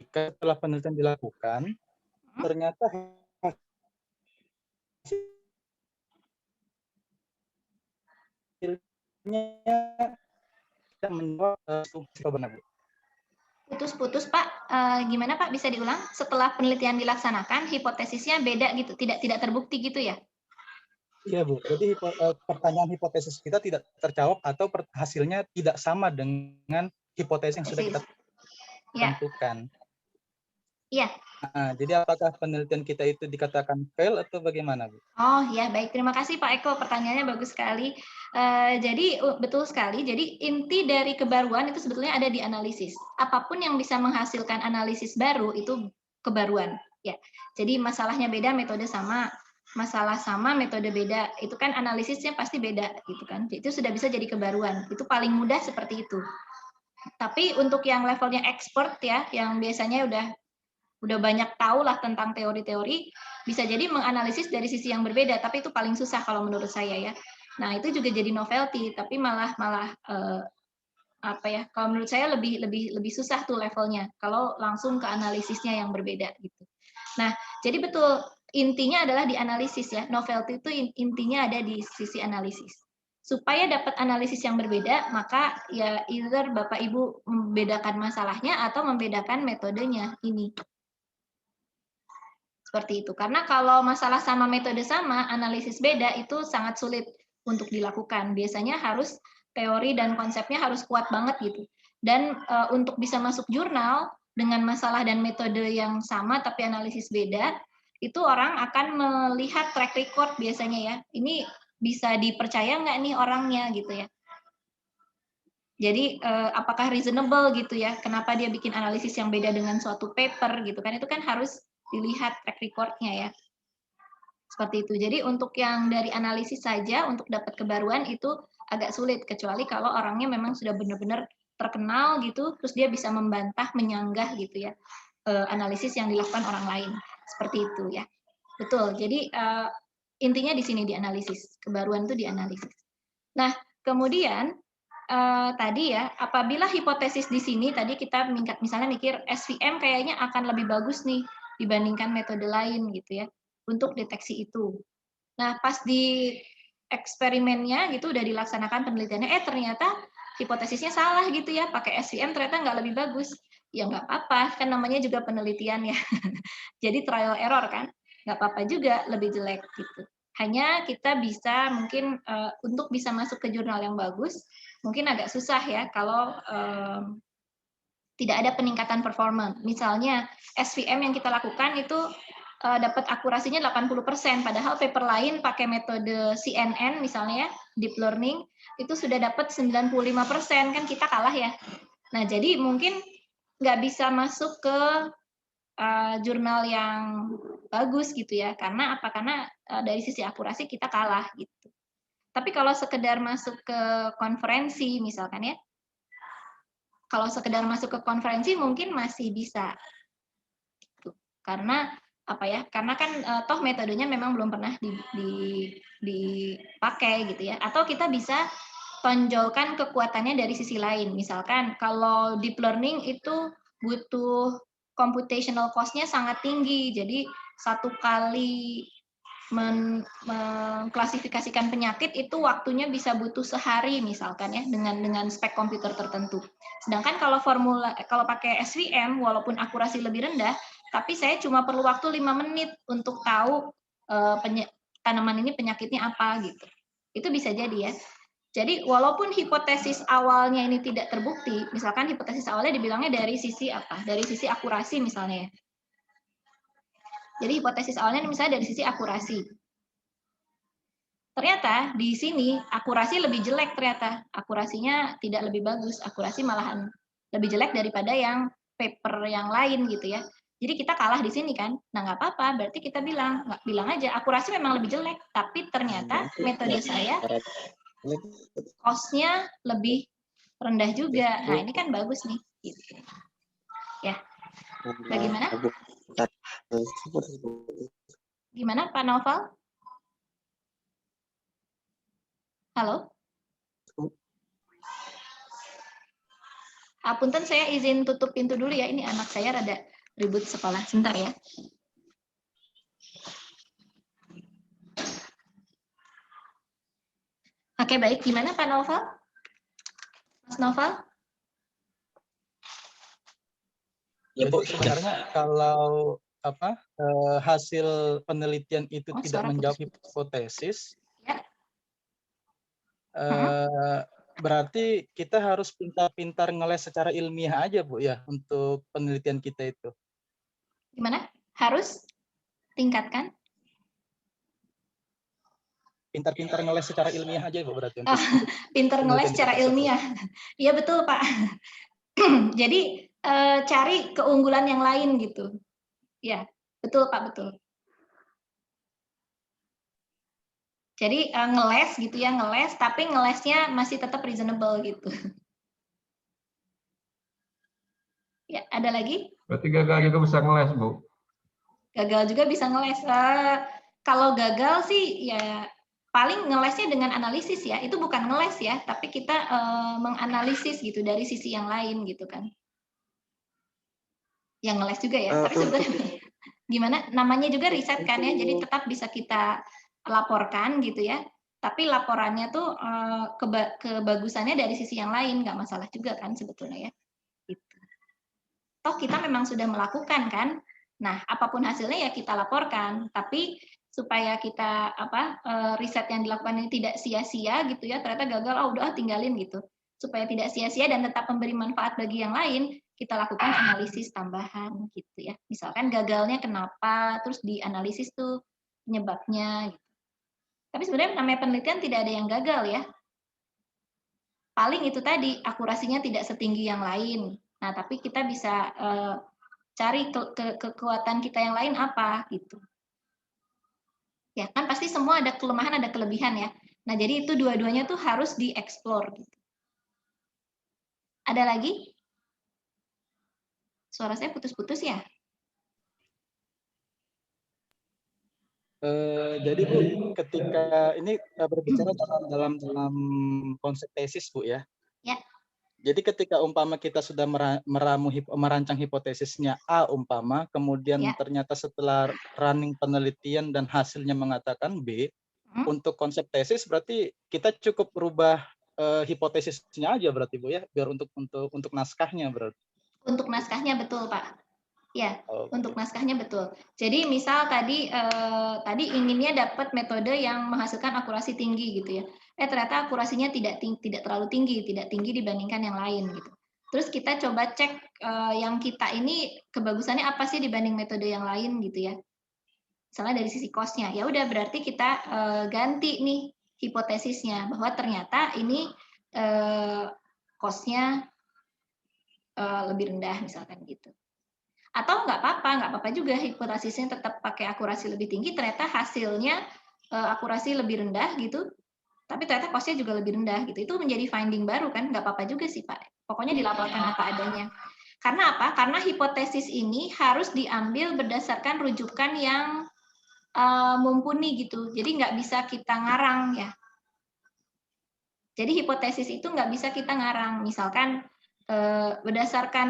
setelah penelitian dilakukan, ternyata hasilnya tidak menjawab benar. Putus-putus Pak, gimana Pak, bisa diulang? Setelah penelitian dilaksanakan, hipotesisnya beda gitu, tidak terbukti gitu ya? Iya Bu, jadi pertanyaan hipotesis kita tidak terjawab atau hasilnya tidak sama dengan hipotesis yang sudah kita tentukan. Iya. Nah, jadi apakah penelitian kita itu dikatakan fail atau bagaimana Bu? Oh ya, baik. Terima kasih Pak Eko, pertanyaannya bagus sekali. Jadi betul sekali, jadi inti dari kebaruan itu sebetulnya ada di analisis. Apapun yang bisa menghasilkan analisis baru itu kebaruan. Ya, jadi masalahnya beda, metode sama. Masalah sama, metode beda. Itu kan analisisnya pasti beda, gitu kan. Itu sudah bisa jadi kebaruan. Itu paling mudah seperti itu. Tapi untuk yang levelnya expert ya, yang biasanya udah banyak tahu lah tentang teori-teori, bisa jadi menganalisis dari sisi yang berbeda, tapi itu paling susah kalau menurut saya ya. Nah itu juga jadi novelty, tapi malah kalau menurut saya lebih susah tuh levelnya kalau langsung ke analisisnya yang berbeda gitu. Nah jadi betul intinya adalah di analisis ya. Novelty itu intinya ada di sisi analisis. Supaya dapat analisis yang berbeda, maka ya either Bapak Ibu membedakan masalahnya atau membedakan metodenya ini. Seperti itu. Karena kalau masalah sama, metode sama, analisis beda itu sangat sulit untuk dilakukan. Biasanya harus teori dan konsepnya harus kuat banget gitu. Dan untuk bisa masuk jurnal dengan masalah dan metode yang sama tapi analisis beda, itu orang akan melihat track record biasanya ya. Ini bisa dipercaya nggak nih orangnya gitu ya. Jadi apakah reasonable gitu ya? Kenapa dia bikin analisis yang beda dengan suatu paper gitu kan? Itu kan harus dilihat track record-nya ya. Seperti itu. Jadi untuk yang dari analisis saja untuk dapat kebaruan itu agak sulit kecuali kalau orangnya memang sudah benar-benar terkenal gitu, terus dia bisa membantah, menyanggah gitu ya analisis yang dilakukan orang lain. Seperti itu ya. Betul. Jadi intinya di sini dianalisis, kebaruan itu dianalisis. Nah, kemudian tadi ya, apabila hipotesis di sini tadi kita misalnya mikir SVM kayaknya akan lebih bagus nih dibandingkan metode lain gitu ya untuk deteksi itu. Nah, pas di eksperimennya gitu udah dilaksanakan penelitiannya, ternyata hipotesisnya salah gitu ya, pakai SVM ternyata nggak lebih bagus. Ya nggak apa-apa, kan namanya juga penelitian ya. Jadi trial error kan, nggak apa-apa juga lebih jelek gitu. Hanya kita bisa mungkin untuk bisa masuk ke jurnal yang bagus, mungkin agak susah ya kalau tidak ada peningkatan performa. Misalnya SVM yang kita lakukan itu dapat akurasinya 80%, padahal paper lain pakai metode CNN misalnya ya, deep learning, itu sudah dapat 95%, kan kita kalah ya. Nah, jadi mungkin nggak bisa masuk ke jurnal yang bagus gitu ya. Karena apa? Karena dari sisi akurasi kita kalah gitu. Tapi kalau sekedar masuk ke konferensi misalkan ya, kalau sekedar masuk ke konferensi mungkin masih bisa. Karena apa ya? Karena kan toh metodenya memang belum pernah dipakai gitu ya. Atau kita bisa tonjolkan kekuatannya dari sisi lain. Misalkan kalau deep learning itu butuh computational cost-nya sangat tinggi. Jadi satu kali mengklasifikasikan penyakit itu waktunya bisa butuh sehari misalkan ya dengan spek komputer tertentu. Sedangkan kalau kalau pakai SVM walaupun akurasi lebih rendah, tapi saya cuma perlu waktu 5 menit untuk tahu tanaman ini penyakitnya apa gitu. Itu bisa jadi ya. Jadi walaupun hipotesis awalnya ini tidak terbukti, misalkan hipotesis awalnya dibilangnya dari sisi apa? Dari sisi akurasi misalnya ya. Jadi hipotesis awalnya misalnya dari sisi akurasi. Ternyata di sini akurasi lebih jelek ternyata. Akurasinya tidak lebih bagus, akurasi malahan lebih jelek daripada yang paper yang lain gitu ya. Jadi kita kalah di sini kan. Nah, nggak apa-apa, berarti kita bilang aja akurasi memang lebih jelek, tapi ternyata metode saya cost-nya lebih rendah juga. Nah, ini kan bagus nih. Gitu. Ya. Bagaimana? Gimana Pak Noval? Halo? Punten, saya izin tutup pintu dulu ya. Ini anak saya rada ribut sekolah. Sebentar ya. Oke, baik. Gimana Pak Noval? Mas Noval? Ya, Bu, sebenarnya kalau hasil penelitian itu tidak menjawab hipotesis, ya. Berarti kita harus pintar-pintar ngeles secara ilmiah aja, Bu, ya, untuk penelitian kita itu. Gimana? Harus tingkatkan? Pintar-pintar ngeles secara ilmiah aja, Bu, berarti. Pintar ngeles secara ilmiah. Iya, betul, Pak. Jadi, cari keunggulan yang lain gitu. Ya, betul, Pak, betul. Jadi ngeles gitu ya, ngeles, tapi ngelesnya masih tetap reasonable gitu. Ya, ada lagi? Berarti gagal juga bisa ngeles, Bu? Gagal juga bisa ngeles. Kalau gagal sih ya paling ngelesnya dengan analisis ya. Itu bukan ngeles ya, tapi kita menganalisis gitu dari sisi yang lain gitu kan. Yang ngeles juga ya. Tapi sebenarnya gimana? Namanya juga riset kan ya, jadi tetap bisa kita laporkan gitu ya. Tapi laporannya tuh kebagusannya dari sisi yang lain, nggak masalah juga kan sebetulnya ya. Gitu. Toh kita memang sudah melakukan kan. Nah, apapun hasilnya ya kita laporkan. Tapi supaya kita riset yang dilakukan ini tidak sia-sia gitu ya, ternyata gagal, udah tinggalin gitu. Supaya tidak sia-sia dan tetap memberi manfaat bagi yang lain, kita lakukan analisis tambahan gitu ya. Misalkan gagalnya kenapa, terus dianalisis tuh penyebabnya gitu. Tapi sebenarnya namanya penelitian tidak ada yang gagal ya. paling itu tadi akurasinya tidak setinggi yang lain. Nah, tapi kita bisa cari kekuatan kita yang lain apa gitu. Ya, kan pasti semua ada kelemahan, ada kelebihan ya. Nah, jadi itu dua-duanya tuh harus dieksplor gitu. Ada lagi? Suara saya putus-putus ya? Jadi Bu, ketika ini berbicara dalam konsep tesis Bu ya. Ya. Jadi ketika umpama kita sudah merancang hipotesisnya A umpama, kemudian Ya. ternyata setelah running penelitian dan hasilnya mengatakan B, untuk konsep tesis berarti kita cukup rubah hipotesisnya aja berarti Bu ya, biar untuk naskahnya berarti. Untuk naskahnya betul Pak. Ya, Okay. untuk naskahnya betul. Jadi misal tadi inginnya dapat metode yang menghasilkan akurasi tinggi gitu ya. Ternyata akurasinya tidak terlalu tinggi, tidak tinggi dibandingkan yang lain gitu. Terus kita coba cek yang kita ini kebagusannya apa sih dibanding metode yang lain gitu ya. Misalnya dari sisi cost-nya. Ya udah berarti kita ganti nih hipotesisnya bahwa ternyata ini cost-nya lebih rendah misalkan gitu. Atau nggak apa-apa juga hipotesisnya tetap pakai akurasi lebih tinggi, ternyata hasilnya akurasi lebih rendah gitu, tapi ternyata cost-nya juga lebih rendah gitu. Itu menjadi finding baru kan, nggak apa-apa juga sih Pak. Pokoknya dilaporkan apa adanya. Karena apa? Karena hipotesis ini harus diambil berdasarkan rujukan yang mumpuni gitu. Jadi nggak bisa kita ngarang ya. Jadi hipotesis itu nggak bisa kita ngarang. Misalkan berdasarkan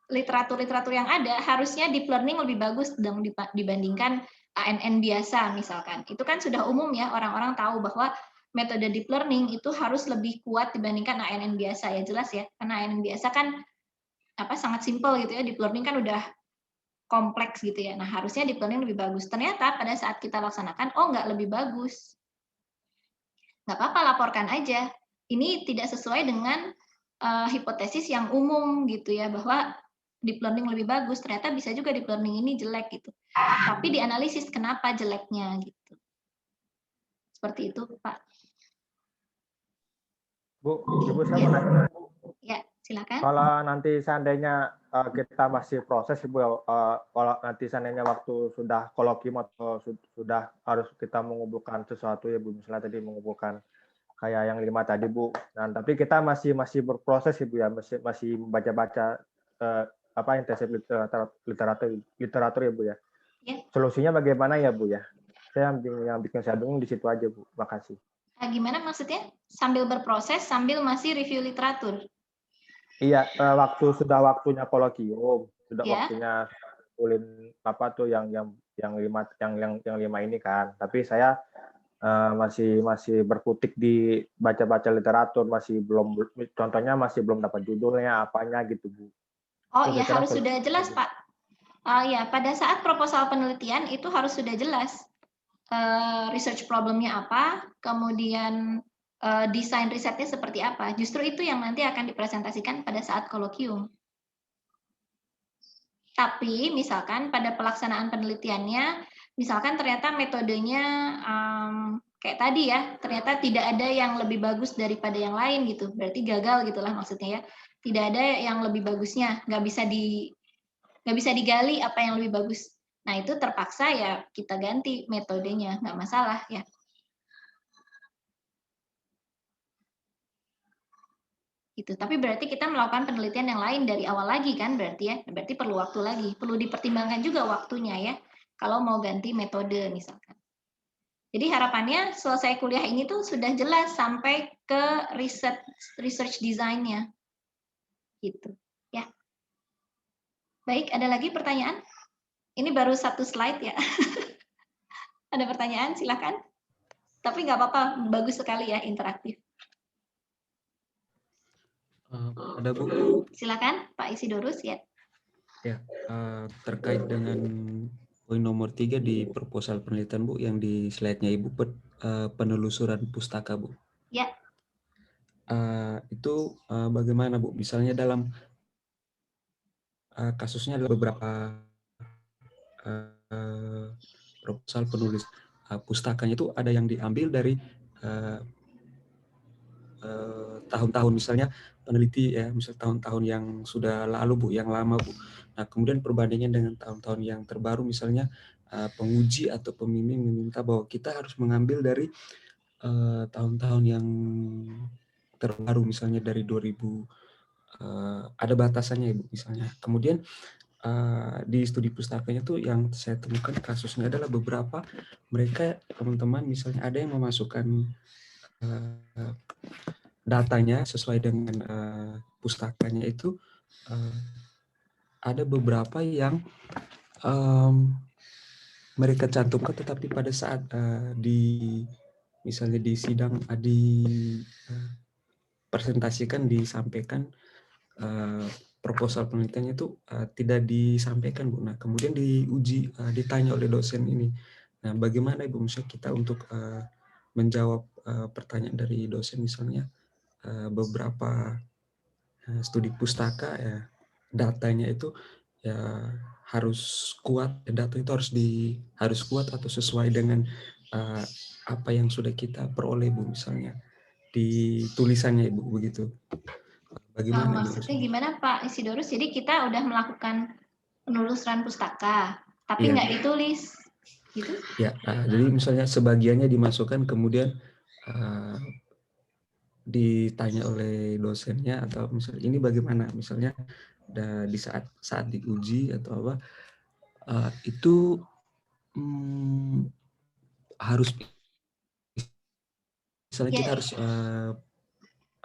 literatur yang ada, harusnya deep learning lebih bagus dong dibandingkan ANN biasa misalkan. Itu kan sudah umum ya, orang-orang tahu bahwa metode deep learning itu harus lebih kuat dibandingkan ANN biasa ya, jelas ya. Karena ANN biasa kan sangat simpel gitu ya, deep learning kan udah kompleks gitu ya. Nah, harusnya deep learning lebih bagus. Ternyata pada saat kita laksanakan, nggak lebih bagus. Nggak apa-apa, laporkan aja. Ini tidak sesuai dengan hipotesis yang umum gitu ya, bahwa deep learning lebih bagus, ternyata bisa juga deep learning ini jelek gitu. Tapi dianalisis kenapa jeleknya gitu. Seperti itu, Pak. Bu, Ibu saya mau nanya. Ya, silakan. Kalau nanti seandainya kita masih proses, Ibu, kalau nanti seandainya waktu sudah kolokium atau sudah harus kita mengumpulkan sesuatu ya Bu, misalnya tadi mengumpulkan kayak yang 5 tadi Bu. Nah, tapi kita masih berproses Ibu ya, masih membaca-baca intensif literatur ya Bu ya. Ya. Solusinya bagaimana ya Bu ya? Yang bikin saya bingung di situ aja Bu. Makasih. Gimana maksudnya? Sambil berproses, sambil masih review literatur? Iya, sudah waktunya kolokium, sudah Ya. waktunya kumpulin apa tuh yang 5 ini kan. Tapi saya masih berkutik di baca-baca literatur, contohnya masih belum dapat judulnya apanya gitu Bu. Oh iya, harus sudah jelas Pak. Ya, pada saat proposal penelitian itu harus sudah jelas research problemnya apa, kemudian desain risetnya seperti apa. Justru itu yang nanti akan dipresentasikan pada saat kolokium. Tapi misalkan pada pelaksanaan penelitiannya, misalkan ternyata metodenya kayak tadi ya, ternyata tidak ada yang lebih bagus daripada yang lain gitu. Berarti gagal gitulah maksudnya ya. Tidak ada yang lebih bagusnya, nggak bisa digali apa yang lebih bagus. Nah itu terpaksa ya kita ganti metodenya, nggak masalah ya. Gitu. Tapi berarti kita melakukan penelitian yang lain dari awal lagi kan berarti ya. Berarti perlu waktu lagi, perlu dipertimbangkan juga waktunya ya. Kalau mau ganti metode misalkan. Jadi harapannya selesai kuliah ini tuh sudah jelas sampai ke research design-nya. Gitu. Ya. Baik, ada lagi pertanyaan? Ini baru 1 slide ya. Ada pertanyaan, silakan. Tapi nggak apa-apa, bagus sekali ya interaktif. Ada Bu. Silakan Pak Isidorus ya. Ya, terkait dengan poin nomor 3 di proposal penelitian Bu, yang di slide-nya Ibu, penelusuran pustaka Bu. Ya. Itu bagaimana Bu? Misalnya dalam kasusnya ada beberapa proposal penulis pustakanya itu ada yang diambil dari tahun-tahun misalnya peneliti ya, misal tahun-tahun yang sudah lalu Bu, yang lama Bu. Nah kemudian perbandingan dengan tahun-tahun yang terbaru misalnya penguji atau pembimbing meminta bahwa kita harus mengambil dari tahun-tahun yang terbaru misalnya dari 2000 ada batasannya Ibu misalnya. Kemudian di studi pustakanya tuh yang saya temukan kasusnya adalah beberapa mereka teman-teman misalnya ada yang memasukkan datanya sesuai dengan pustakanya itu ada beberapa yang mereka cantumkan tetapi pada saat misalnya di sidang presentasikan disampaikan proposal penelitiannya itu tidak disampaikan Bu. Nah kemudian diuji ditanya oleh dosen ini. Nah bagaimana Ibu misalnya kita untuk menjawab pertanyaan dari dosen misalnya beberapa studi pustaka ya datanya itu ya harus kuat, data itu harus kuat atau sesuai dengan apa yang sudah kita peroleh Bu misalnya di tulisannya Ibu begitu. Bagaimana maksudnya gimana Pak Isidorus? Jadi kita udah melakukan penelusuran pustaka, tapi nggak ditulis, gitu? Ya, jadi misalnya sebagiannya dimasukkan kemudian ditanya oleh dosennya atau misalnya ini bagaimana misalnya di saat diuji atau apa itu harus misalnya kita harus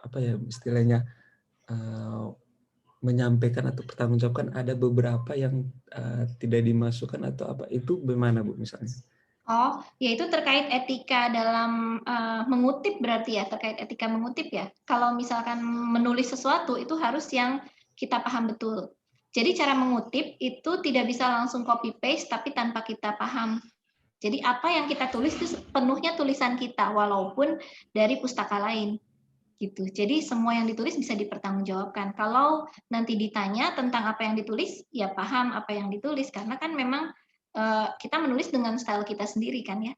apa ya istilahnya menyampaikan atau pertanggungjawabkan ada beberapa yang tidak dimasukkan atau apa itu bagaimana Bu misalnya? Oh, ya itu terkait etika dalam mengutip berarti ya, terkait etika mengutip ya. Kalau misalkan menulis sesuatu itu harus yang kita paham betul. Jadi cara mengutip itu tidak bisa langsung copy paste tapi tanpa kita paham. Jadi apa yang kita tulis itu penuhnya tulisan kita walaupun dari pustaka lain. Gitu. Jadi semua yang ditulis bisa dipertanggungjawabkan. Kalau nanti ditanya tentang apa yang ditulis, ya paham apa yang ditulis karena kan memang kita menulis dengan style kita sendiri kan ya.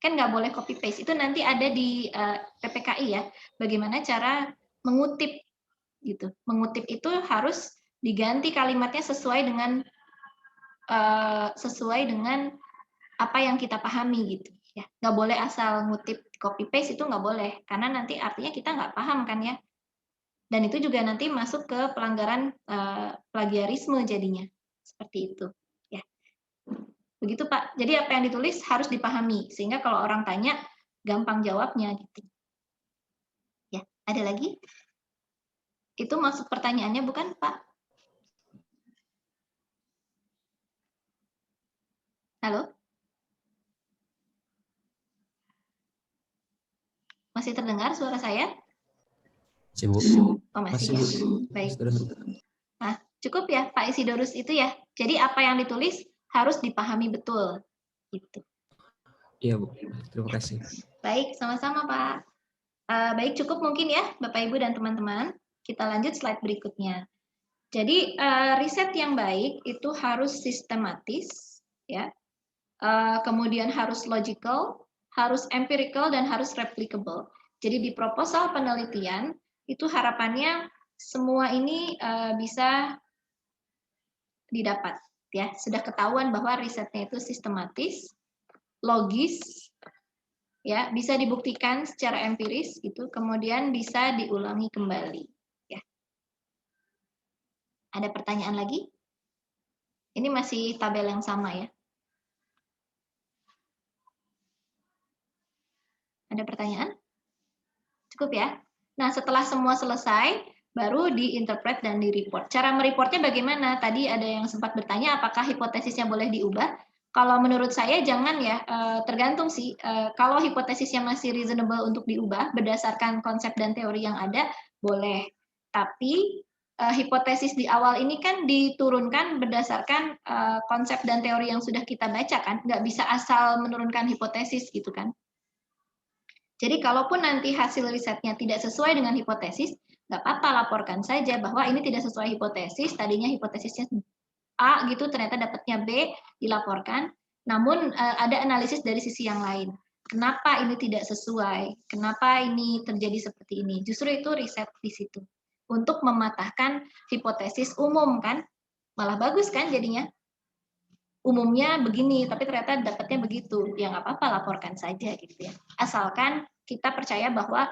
Kan nggak boleh copy paste. Itu nanti ada di PPKI ya. Bagaimana cara mengutip gitu. Mengutip itu harus diganti kalimatnya sesuai dengan apa yang kita pahami gitu. Ya, nggak boleh asal ngutip copy paste itu nggak boleh karena nanti artinya kita nggak paham kan ya, dan itu juga nanti masuk ke pelanggaran plagiarisme jadinya seperti itu ya. Begitu Pak, jadi apa yang ditulis harus dipahami sehingga kalau orang tanya gampang jawabnya gitu ya. Ada lagi? Itu maksud pertanyaannya bukan Pak? Halo? Masih terdengar suara saya? Masih Bu. Oh masih ya. Baik. Nah, cukup ya Pak Isidorus itu ya. Jadi apa yang ditulis harus dipahami betul. Gitu. Iya Bu, terima kasih. Baik, sama-sama Pak. Baik, cukup mungkin ya Bapak Ibu dan teman-teman. Kita lanjut slide berikutnya. Jadi riset yang baik itu harus sistematis, ya. Kemudian harus logical, harus empirical, dan harus replicable. Jadi di proposal penelitian, itu harapannya semua ini bisa didapat. Ya, sudah ketahuan bahwa risetnya itu sistematis, logis, ya, bisa dibuktikan secara empiris, gitu, kemudian bisa diulangi kembali. Ya. Ada pertanyaan lagi? Ini masih tabel yang sama ya. Ada pertanyaan? Cukup ya? Nah, setelah semua selesai, baru diinterpret dan di-report. Cara mereportnya bagaimana? Tadi ada yang sempat bertanya, apakah hipotesisnya boleh diubah? Kalau menurut saya jangan ya, tergantung sih. Kalau hipotesisnya masih reasonable untuk diubah, berdasarkan konsep dan teori yang ada, boleh. Tapi hipotesis di awal ini kan diturunkan berdasarkan konsep dan teori yang sudah kita baca kan, nggak bisa asal menurunkan hipotesis gitu kan. Jadi kalaupun nanti hasil risetnya tidak sesuai dengan hipotesis, nggak apa-apa, laporkan saja bahwa ini tidak sesuai hipotesis, tadinya hipotesisnya A gitu, ternyata dapatnya B, dilaporkan, namun ada analisis dari sisi yang lain. kenapa ini tidak sesuai, kenapa ini terjadi seperti ini. Justru itu riset di situ. Untuk mematahkan hipotesis umum kan, malah bagus kan jadinya. Umumnya begini, tapi ternyata dapatnya begitu. Ya nggak apa-apa, laporkan saja gitu ya. Asalkan kita percaya bahwa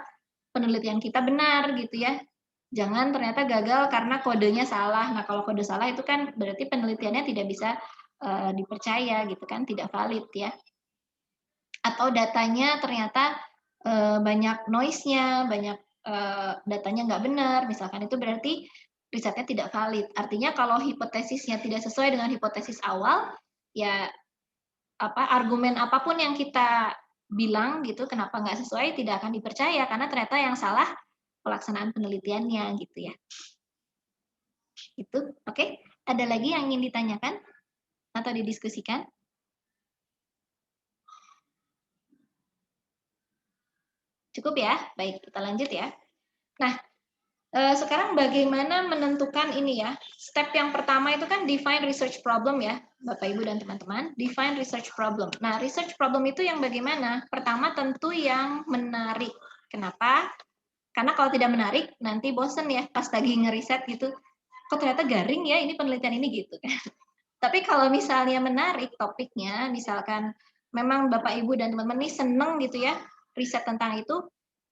penelitian kita benar gitu ya. Jangan ternyata gagal karena kodenya salah. Nah, kalau kode salah itu kan berarti penelitiannya tidak bisa dipercaya gitu kan, tidak valid ya. Atau datanya ternyata banyak noise-nya, banyak datanya nggak benar, misalkan itu berarti risetnya tidak valid. Artinya kalau hipotesisnya tidak sesuai dengan hipotesis awal, ya argumen apapun yang kita bilang gitu, kenapa nggak sesuai, tidak akan dipercaya karena ternyata yang salah pelaksanaan penelitiannya gitu ya. Itu, oke. Ada lagi yang ingin ditanyakan atau didiskusikan? Cukup ya? Baik, kita lanjut ya. Nah, sekarang bagaimana menentukan ini ya? Step yang pertama itu kan define research problem ya, Bapak Ibu dan teman-teman. Define research problem. Nah, research problem itu yang bagaimana? Pertama tentu yang menarik. Kenapa? Karena kalau tidak menarik, nanti bosen ya pas lagi ngeriset gitu. Kok ternyata garing ya ini penelitian ini gitu kan. Tapi kalau misalnya menarik topiknya, misalkan memang Bapak Ibu dan teman-teman ini seneng gitu ya riset tentang itu,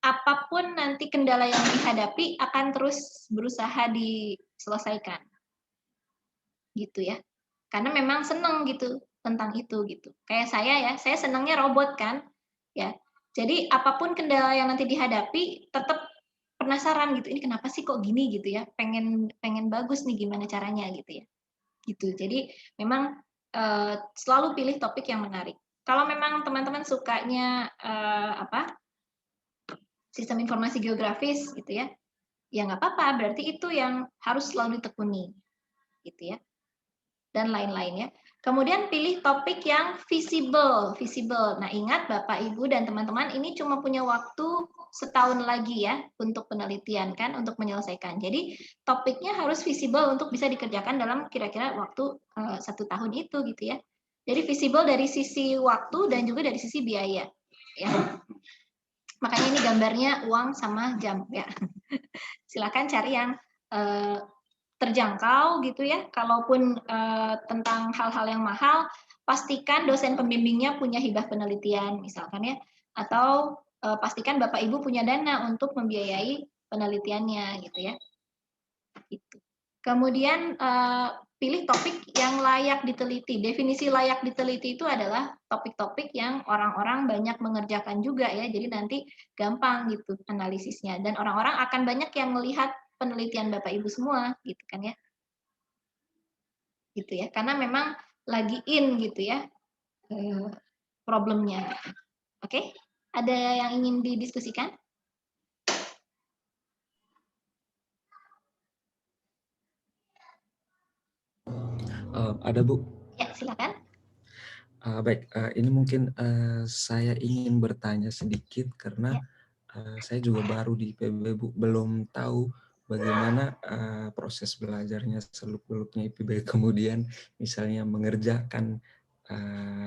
apapun nanti kendala yang dihadapi akan terus berusaha diselesaikan. Gitu ya. Karena memang seneng gitu tentang itu gitu. Kayak saya ya, saya senengnya robot kan. Ya. Jadi apapun kendala yang nanti dihadapi tetap penasaran gitu. Ini kenapa sih kok gini gitu ya? Pengen bagus nih gimana caranya gitu ya. Gitu. Jadi memang selalu pilih topik yang menarik. Kalau memang teman-teman sukanya sistem informasi geografis gitu ya, ya nggak apa-apa. Berarti itu yang harus selalu ditekuni, gitu ya. Dan lain-lainnya. Kemudian pilih topik yang visible. Nah ingat Bapak Ibu dan teman-teman ini cuma punya waktu setahun lagi ya untuk penelitian kan, untuk menyelesaikan. Jadi topiknya harus visible untuk bisa dikerjakan dalam kira-kira waktu 1 tahun itu gitu ya. Jadi visible dari sisi waktu dan juga dari sisi biaya. Ya. Makanya ini gambarnya uang sama jam ya. Silakan cari yang terjangkau gitu ya. Kalaupun tentang hal-hal yang mahal, pastikan dosen pembimbingnya punya hibah penelitian misalkan ya, atau pastikan Bapak Ibu punya dana untuk membiayai penelitiannya gitu ya. Gitu. Kemudian pilih topik yang layak diteliti. Definisi layak diteliti itu adalah topik-topik yang orang-orang banyak mengerjakan juga ya. Jadi nanti gampang gitu analisisnya dan orang-orang akan banyak yang melihat penelitian Bapak Ibu semua gitu kan ya. Gitu ya. Karena memang lagi in gitu ya problemnya. Oke? Ada yang ingin didiskusikan? Ada Bu. Ya, silakan. Baik, ini mungkin saya ingin bertanya sedikit karena saya juga baru di IPB Bu, belum tahu bagaimana proses belajarnya seluk-beluknya IPB, kemudian misalnya mengerjakan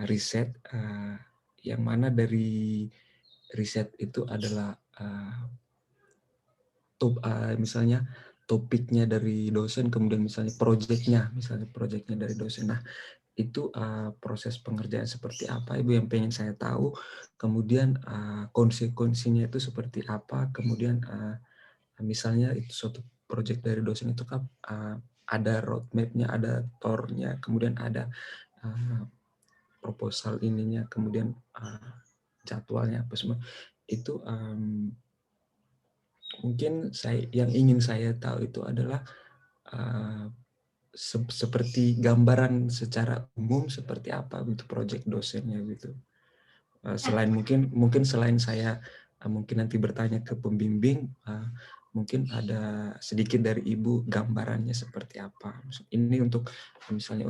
riset yang mana dari riset itu adalah misalnya topiknya dari dosen, kemudian misalnya proyeknya dari dosen. Nah, itu proses pengerjaan seperti apa Ibu yang pengen saya tahu, kemudian konsekuensinya itu seperti apa, kemudian misalnya itu suatu proyek dari dosen itu kan ada roadmap-nya, ada tornya, kemudian ada proposal ininya, kemudian jadwalnya apa semua itu mungkin yang ingin saya tahu itu adalah seperti gambaran secara umum seperti apa gitu proyek dosennya gitu. Selain mungkin selain saya mungkin nanti bertanya ke pembimbing, mungkin ada sedikit dari Ibu gambarannya seperti apa. Ini untuk misalnya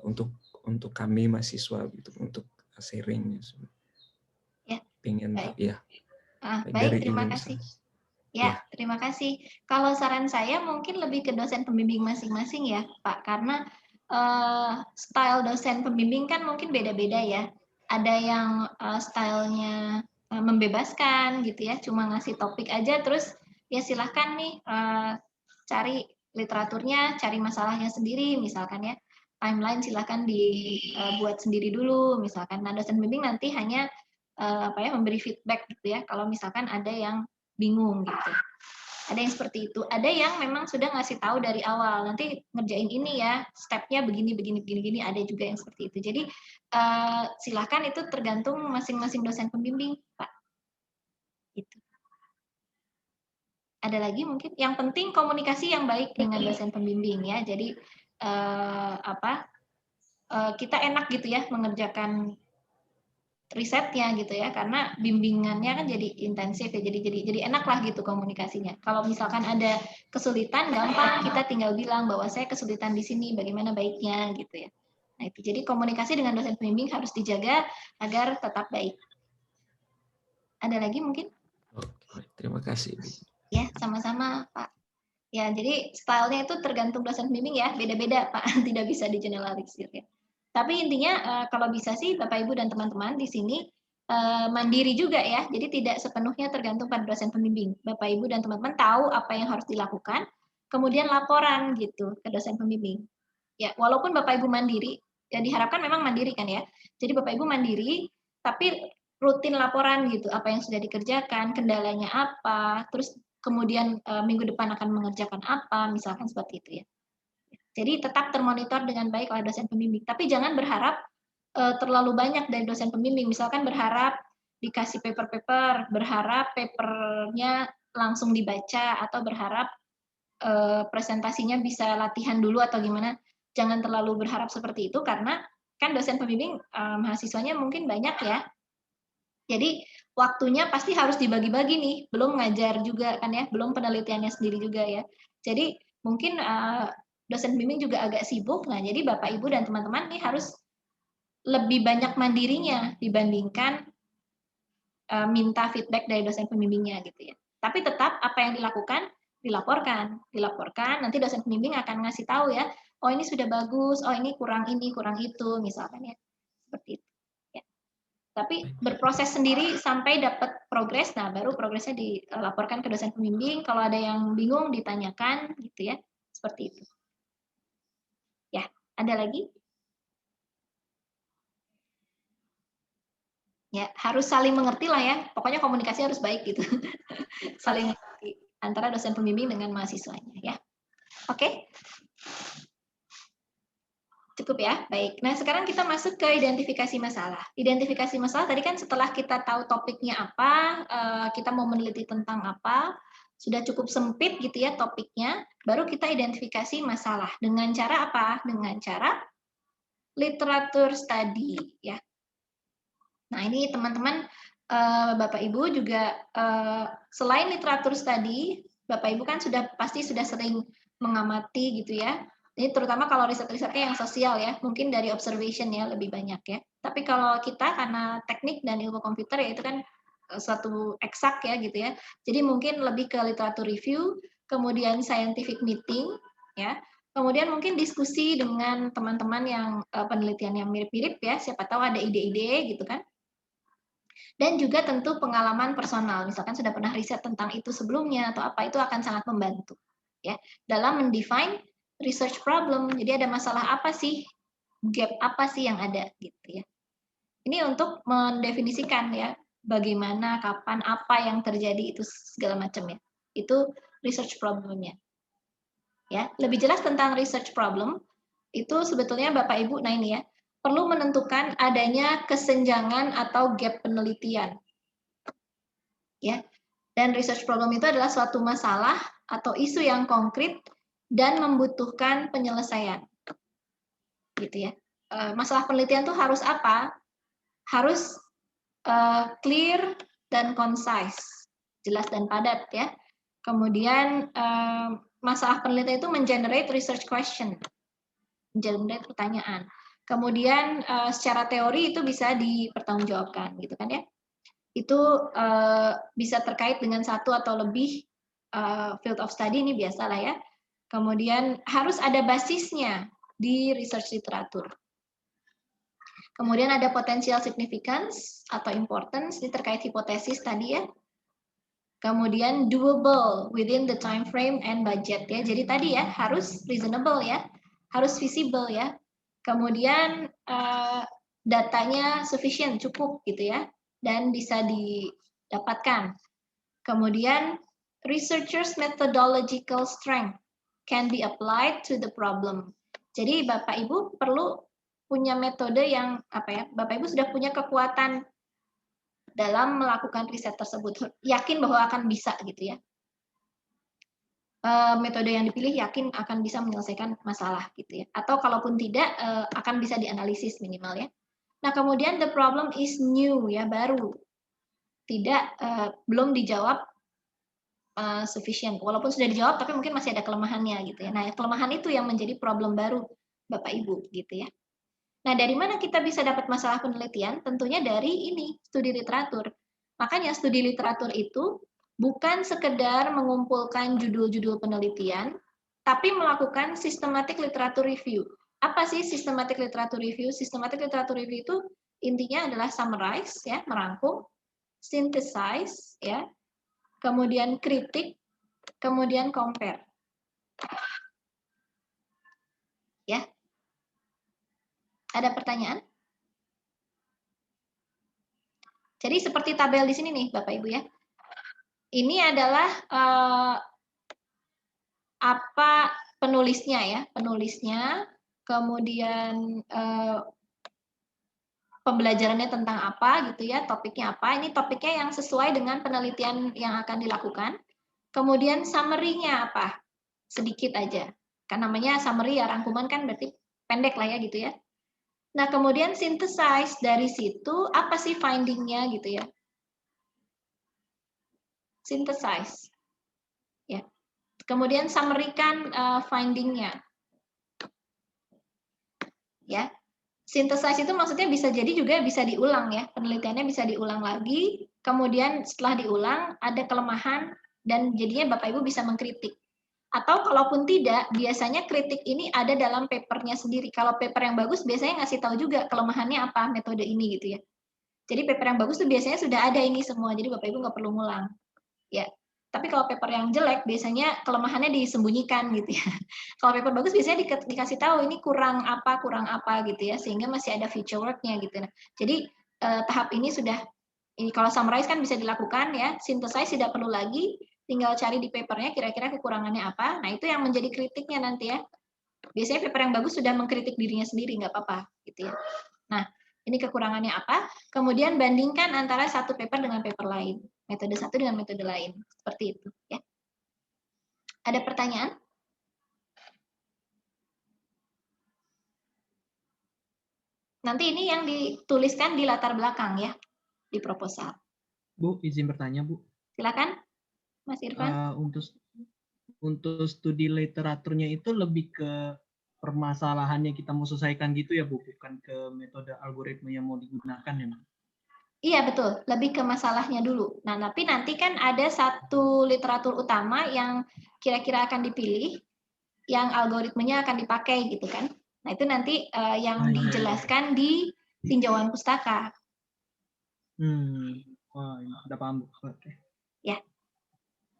untuk kami mahasiswa gitu, untuk sharing. Ya. Pengen baik. Ya. Baik, terima kasih. Ya, terima kasih. Kalau saran saya mungkin lebih ke dosen pembimbing masing-masing ya, Pak, karena style dosen pembimbing kan mungkin beda-beda ya. ada yang stylenya membebaskan gitu ya, cuma ngasih topik aja terus ya silahkan nih cari literaturnya, cari masalahnya sendiri misalkan ya. Timeline silahkan dibuat sendiri dulu misalkan. Nah, dosen pembimbing nanti hanya memberi feedback gitu ya kalau misalkan ada yang bingung gitu. Ada yang seperti itu. Ada yang memang sudah ngasih tahu dari awal, nanti ngerjain ini ya, stepnya begini, begini. Ada juga yang seperti itu. Jadi silakan, itu tergantung masing-masing dosen pembimbing, Pak. Itu. Ada lagi mungkin? Yang penting komunikasi yang baik dengan dosen pembimbing ya. Jadi kita enak gitu ya mengerjakan risetnya gitu ya, karena bimbingannya kan jadi intensif ya, jadi enak lah gitu komunikasinya. Kalau misalkan ada kesulitan, gampang kita tinggal bilang bahwa saya kesulitan di sini, bagaimana baiknya gitu ya. Nah itu, jadi komunikasi dengan dosen pembimbing harus dijaga agar tetap baik. Ada lagi mungkin? Oke, terima kasih. Ya, sama-sama Pak. Ya, jadi stylenya itu tergantung dosen pembimbing ya, beda-beda Pak, tidak bisa digeneralisir ya. Tapi intinya kalau bisa sih Bapak Ibu dan teman-teman di sini mandiri juga ya, jadi tidak sepenuhnya tergantung pada dosen pembimbing. Bapak Ibu dan teman-teman tahu apa yang harus dilakukan, kemudian laporan gitu ke dosen pembimbing. Ya, walaupun Bapak Ibu mandiri, ya diharapkan memang mandiri kan ya. Jadi Bapak Ibu mandiri, tapi rutin laporan gitu, apa yang sudah dikerjakan, kendalanya apa, terus kemudian minggu depan akan mengerjakan apa, misalkan seperti itu ya. Jadi tetap termonitor dengan baik oleh dosen pembimbing. Tapi jangan berharap terlalu banyak dari dosen pembimbing. Misalkan berharap dikasih paper-paper, berharap papernya langsung dibaca, atau berharap presentasinya bisa latihan dulu atau gimana. Jangan terlalu berharap seperti itu, karena kan dosen pembimbing mahasiswanya mungkin banyak ya. Jadi waktunya pasti harus dibagi-bagi nih, belum ngajar juga kan ya, belum penelitiannya sendiri juga ya. Jadi mungkin dosen pembimbing juga agak sibuk, nah jadi Bapak Ibu dan teman-teman nih harus lebih banyak mandirinya dibandingkan minta feedback dari dosen pembimbingnya gitu ya. Tapi tetap apa yang dilakukan dilaporkan, nanti dosen pembimbing akan ngasih tahu ya, oh ini sudah bagus, oh ini, kurang itu, misalkan ya, seperti itu. Ya. Tapi berproses sendiri sampai dapat progres, nah baru progresnya dilaporkan ke dosen pembimbing, kalau ada yang bingung ditanyakan gitu ya, seperti itu. Ya, ada lagi? Ya, harus saling mengerti lah ya. Pokoknya komunikasi harus baik gitu. Saling mengerti antara dosen pembimbing dengan mahasiswanya ya. Oke? Cukup ya? Baik. Nah, sekarang kita masuk ke identifikasi masalah. Identifikasi masalah tadi kan setelah kita tahu topiknya apa, kita mau meneliti tentang apa, sudah cukup sempit gitu ya topiknya, baru kita identifikasi masalah. Dengan cara apa? Dengan cara literatur study ya. Nah, ini teman-teman, Bapak Ibu juga selain literatur study, Bapak Ibu kan pasti sudah sering mengamati gitu ya. Ini terutama kalau riset-risetnya yang sosial ya, mungkin dari observation ya lebih banyak ya. Tapi kalau kita karena teknik dan ilmu komputer ya itu kan suatu eksak ya gitu ya. Jadi mungkin lebih ke literatur review, kemudian scientific meeting ya. Kemudian mungkin diskusi dengan teman-teman yang penelitian yang mirip-mirip ya, siapa tahu ada ide-ide gitu kan. Dan juga tentu pengalaman personal, misalkan sudah pernah riset tentang itu sebelumnya atau apa, itu akan sangat membantu ya dalam mendefine research problem. Jadi ada masalah apa sih, gap apa sih yang ada gitu ya. Ini untuk mendefinisikan ya bagaimana, kapan, apa yang terjadi, itu segala macam ya. Itu research problemnya. Ya, lebih jelas tentang research problem itu sebetulnya Bapak Ibu, nah ini ya, perlu menentukan adanya kesenjangan atau gap penelitian. Ya. Dan research problem itu adalah suatu masalah atau isu yang konkret dan membutuhkan penyelesaian. Gitu ya. Masalah penelitian itu harus apa? Harus clear dan concise, jelas dan padat ya. Kemudian masalah penelitian itu mengenerate research question, mengenerate pertanyaan. Kemudian secara teori itu bisa dipertanggungjawabkan, gitu kan ya. Itu bisa terkait dengan satu atau lebih field of study, ini biasalah ya. Kemudian harus ada basisnya di research literatur. Kemudian ada potential significance atau importance, ini terkait hipotesis tadi ya. Kemudian doable within the time frame and budget ya. Jadi tadi ya harus reasonable ya, harus visible ya. Kemudian datanya sufficient, cukup gitu ya, dan bisa didapatkan. Kemudian researchers methodological strength can be applied to the problem. Jadi Bapak Ibu perlu punya metode yang apa ya? Bapak Ibu sudah punya kekuatan dalam melakukan riset tersebut, yakin bahwa akan bisa gitu ya. Metode yang dipilih yakin akan bisa menyelesaikan masalah gitu ya. Atau kalaupun tidak akan bisa dianalisis minimal ya. Nah, kemudian the problem is new ya, baru. Tidak belum dijawab sufficient. Walaupun sudah dijawab tapi mungkin masih ada kelemahannya gitu ya. Nah, kelemahan itu yang menjadi problem baru Bapak Ibu gitu ya. Nah, dari mana kita bisa dapat masalah penelitian? Tentunya dari ini, studi literatur. Makanya studi literatur itu bukan sekedar mengumpulkan judul-judul penelitian, tapi melakukan systematic literature review. Apa sih systematic literature review? Systematic literature review itu intinya adalah summarize, ya, merangkum, synthesize, ya, kemudian kritik, kemudian compare. Ya. Ada pertanyaan? Jadi seperti tabel di sini nih, Bapak Ibu ya. Ini adalah apa penulisnya ya, penulisnya, kemudian pembelajarannya tentang apa gitu ya, topiknya apa. Ini topiknya yang sesuai dengan penelitian yang akan dilakukan. Kemudian summary-nya apa? Sedikit aja. Kan namanya summary ya, rangkuman kan berarti pendek lah ya gitu ya. Nah, kemudian synthesize dari situ, apa sih finding-nya gitu ya. Synthesize. Ya. Kemudian summary-kan finding-nya. Ya. Synthesize itu maksudnya bisa jadi juga bisa diulang ya. Penelitiannya bisa diulang lagi, kemudian setelah diulang ada kelemahan dan jadinya Bapak Ibu bisa mengkritik. Atau kalaupun tidak, biasanya kritik ini ada dalam papernya sendiri. Kalau paper yang bagus biasanya ngasih tahu juga kelemahannya apa metode ini gitu ya. Jadi paper yang bagus tuh biasanya sudah ada ini semua, jadi Bapak Ibu nggak perlu ngulang. Ya. Tapi kalau paper yang jelek biasanya kelemahannya disembunyikan gitu ya. Kalau paper bagus biasanya dikasih tahu ini kurang apa gitu ya, sehingga masih ada future work-nya gitu. Nah, jadi tahap ini sudah, ini kalau summarize kan bisa dilakukan ya, synthesize tidak perlu lagi. Tinggal cari di papernya kira-kira kekurangannya apa. Nah, itu yang menjadi kritiknya nanti ya. Biasanya paper yang bagus sudah mengkritik dirinya sendiri, nggak apa-apa gitu ya. Nah, ini kekurangannya apa. Kemudian bandingkan antara satu paper dengan paper lain. Metode satu dengan metode lain. Seperti itu ya. Ada pertanyaan? Nanti ini yang dituliskan di latar belakang ya, di proposal. Bu, izin bertanya, Bu. Silakan. Mas Irfan? Untuk studi literaturnya itu lebih ke permasalahannya kita mau selesaikan gitu ya Bu, bukan ke metode algoritma yang mau digunakan ya Bu? Iya betul, lebih ke masalahnya dulu. Nah, tapi nanti kan ada satu literatur utama yang kira-kira akan dipilih, yang algoritmanya akan dipakai gitu kan. Nah, itu nanti yang dijelaskan di tinjauan pustaka. Oh, udah paham Bu. Oke. Ya.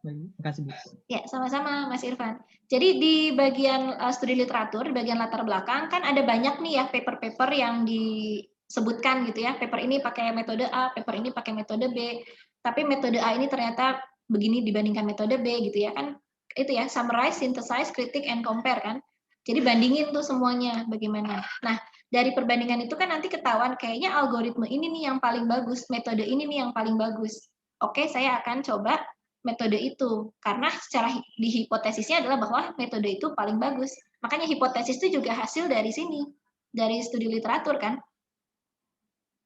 Terima kasih, Bu. Ya, sama-sama Mas Irfan. Jadi di bagian studi literatur, di bagian latar belakang, kan ada banyak nih ya paper-paper yang disebutkan gitu ya. Paper ini pakai metode A, paper ini pakai metode B. Tapi metode A ini ternyata begini dibandingkan metode B gitu ya kan. Itu ya, summarize, synthesize, critic, and compare kan. Jadi bandingin tuh semuanya bagaimana. Nah, dari perbandingan itu kan nanti ketahuan kayaknya algoritma ini nih yang paling bagus, metode ini nih yang paling bagus. Oke, saya akan coba metode itu, karena secara di hipotesisnya adalah bahwa metode itu paling bagus. Makanya hipotesis itu juga hasil dari sini, dari studi literatur kan.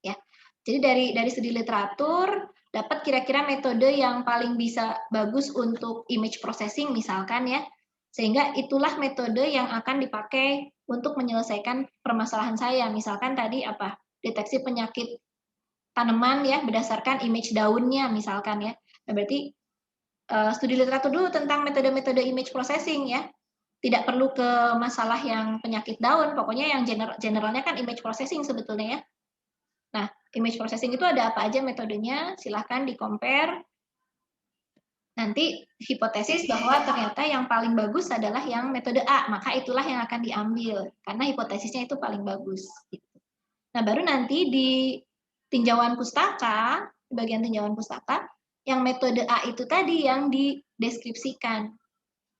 Ya. Jadi dari studi literatur dapat kira-kira metode yang paling bisa bagus untuk image processing misalkan ya. Sehingga itulah metode yang akan dipakai untuk menyelesaikan permasalahan saya. Misalkan tadi apa? Deteksi penyakit tanaman ya berdasarkan image daunnya misalkan ya. Nah, berarti studi literatur dulu tentang metode-metode image processing ya. Tidak perlu ke masalah yang penyakit daun, pokoknya yang generalnya kan image processing sebetulnya ya. Nah, image processing itu ada apa aja metodenya? Silahkan di-compare. Nanti hipotesis bahwa ternyata yang paling bagus adalah yang metode A, maka itulah yang akan diambil karena hipotesisnya itu paling bagus. Nah, baru nanti di tinjauan pustaka, di bagian tinjauan pustaka, yang metode A itu tadi yang dideskripsikan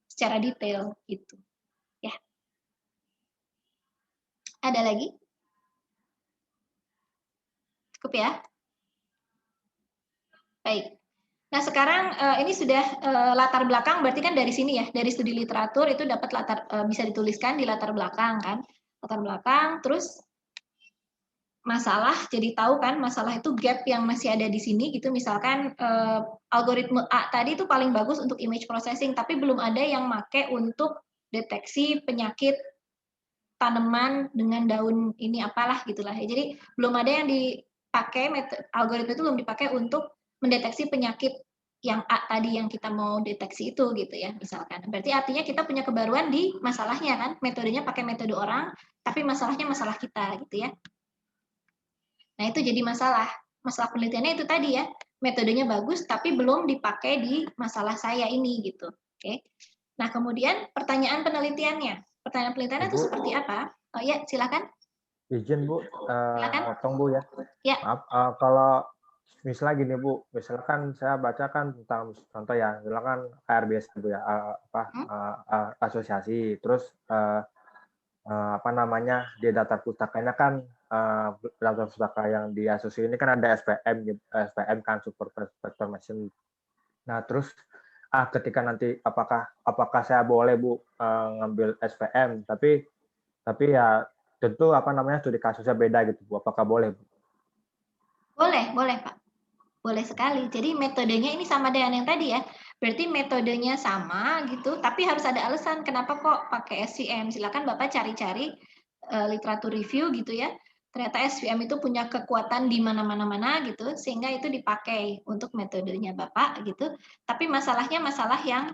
secara detail gitu. Ya. Ada lagi? Cukup ya? Baik. Nah, sekarang ini sudah latar belakang, berarti kan dari sini ya, dari studi literatur itu dapat bisa dituliskan di latar belakang kan, latar belakang, terus masalah, jadi tahu kan masalah itu gap yang masih ada di sini gitu, misalkan algoritma A tadi itu paling bagus untuk image processing, tapi belum ada yang make untuk deteksi penyakit tanaman dengan daun ini apalah gitulah ya. Jadi belum ada yang dipakai, algoritma itu belum dipakai untuk mendeteksi penyakit yang A tadi yang kita mau deteksi itu gitu ya misalkan. Berarti artinya kita punya kebaruan di masalahnya kan, metodenya pakai metode orang, tapi masalahnya masalah kita gitu ya. Nah itu jadi masalah penelitiannya itu tadi ya, metodenya bagus tapi belum dipakai di masalah saya ini gitu. Oke. Nah kemudian pertanyaan penelitiannya itu seperti apa? Oh ya silakan. Izin Bu, potong Bu ya. Ya. Maaf, kalau misalnya gini Bu, misalkan saya baca kan tentang contoh ya, misalkan ARBS Bu ya, asosiasi, terus apa namanya di daftar pustakanya kan daftar pustaka yang di asosiasi ini kan ada SPM kan super permission. Nah terus ketika nanti apakah saya boleh Bu ngambil SPM, tapi ya tentu apa namanya studi kasusnya beda gitu Bu, apakah boleh Bu? Boleh Pak, boleh sekali. Jadi metodenya ini sama dengan yang tadi ya, berarti metodenya sama gitu, tapi harus ada alasan kenapa kok pakai SVM. Silakan Bapak cari-cari literatur review gitu ya, ternyata SVM itu punya kekuatan di mana-mana gitu, sehingga itu dipakai untuk metodenya Bapak gitu, tapi masalahnya masalah yang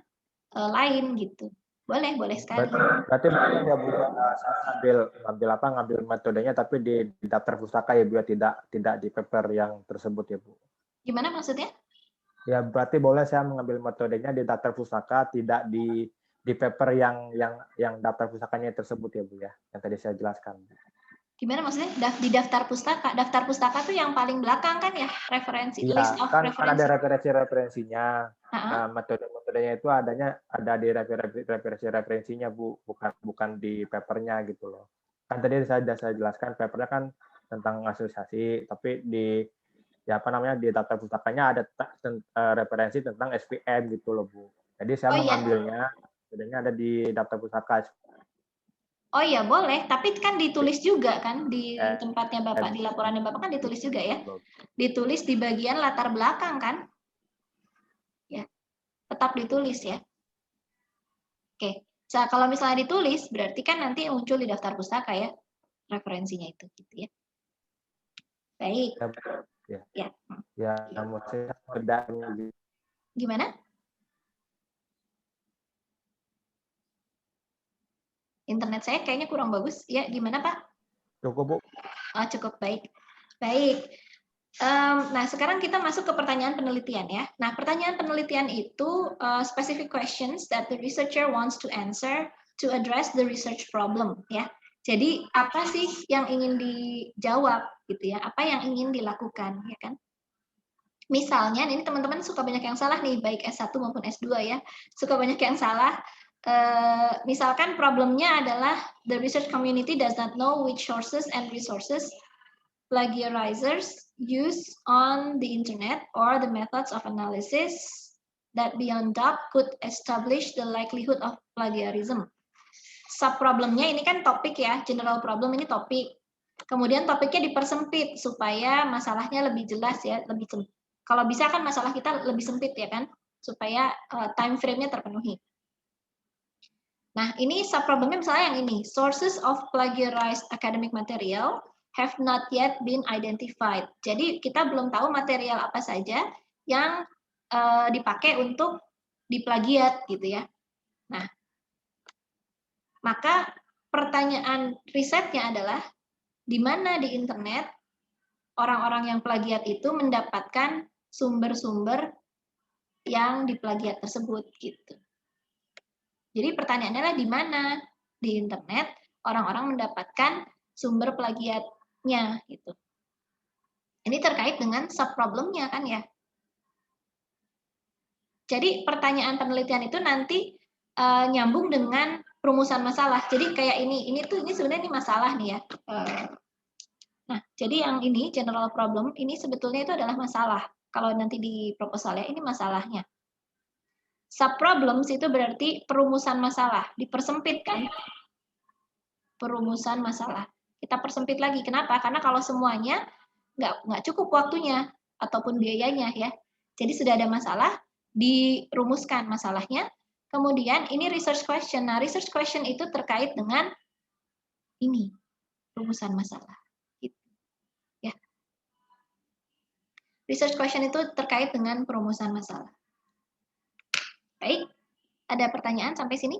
lain gitu. Boleh sekali. Berarti ya Bu, saya ngambil metodenya tapi di daftar pustaka ya Bu, tidak di paper yang tersebut ya Bu. Gimana maksudnya? Ya berarti boleh saya mengambil metodenya di daftar pustaka, tidak di paper yang daftar pustakanya tersebut ya Bu ya, yang tadi saya jelaskan. Gimana maksudnya di daftar pustaka? Daftar pustaka tuh yang paling belakang kan ya, referensi, ya, list of kan referensi. Ada referensinya. Nah, metodenya itu ada di referensinya Bu, bukan di papernya gitu loh. Kan tadi saya jelaskan papernya kan tentang asosiasi, tapi di di daftar pustakanya ada referensi tentang SPM gitu loh Bu. Jadi saya mengambilnya, metodenya ada di daftar pustaka. Oh iya boleh, tapi kan ditulis juga kan di tempatnya Bapak, di laporannya Bapak kan ditulis juga ya. Ditulis di bagian latar belakang kan? Ya, tetap ditulis ya. Oke, kalau misalnya ditulis berarti kan nanti muncul di daftar pustaka ya, referensinya itu gitu ya. Baik. Ya, maksudnya tidak. Gimana? Internet saya kayaknya kurang bagus. Ya, gimana Pak? Cukup Bu. Oh, cukup baik. Baik. Nah, sekarang kita masuk ke pertanyaan penelitian ya. Nah, pertanyaan penelitian itu specific questions that the researcher wants to answer to address the research problem ya. Jadi apa sih yang ingin dijawab gitu ya? Apa yang ingin dilakukan ya kan? Misalnya, ini teman-teman suka banyak yang salah nih, baik S1 maupun S2 ya. Suka banyak yang salah. Misalkan problemnya adalah the research community does not know which sources and resources plagiarizers use on the internet or the methods of analysis that beyond doubt could establish the likelihood of plagiarism. Subproblemnya ini kan topik ya, general problem ini topik. Kemudian topiknya dipersempit supaya masalahnya lebih jelas ya, lebih kalau bisa kan masalah kita lebih sempit ya kan, supaya time frame-nya terpenuhi. Nah, ini subproblemnya misalnya yang ini, sources of plagiarized academic material have not yet been identified. Jadi kita belum tahu material apa saja yang dipakai untuk diplagiat gitu ya. Nah, maka pertanyaan risetnya adalah di mana di internet orang-orang yang plagiat itu mendapatkan sumber-sumber yang diplagiat tersebut gitu. Jadi pertanyaannya adalah di mana? Di internet orang-orang mendapatkan sumber plagiatnya gitu. Ini terkait dengan subproblemnya kan ya. Jadi pertanyaan penelitian itu nanti nyambung dengan perumusan masalah. Jadi kayak ini sebenarnya ini masalah nih ya. Nah, jadi yang ini general problem ini sebetulnya itu adalah masalah. Kalau nanti di proposalnya ini masalahnya. Subproblems itu berarti perumusan masalah, dipersempit kan? Perumusan masalah. Kita persempit lagi. Kenapa? Karena kalau semuanya nggak cukup waktunya ataupun biayanya ya. Jadi sudah ada masalah, dirumuskan masalahnya. Kemudian ini research question. Nah, research question itu terkait dengan ini rumusan masalah. Gitu. Ya. Research question itu terkait dengan perumusan masalah. Baik, ada pertanyaan sampai sini?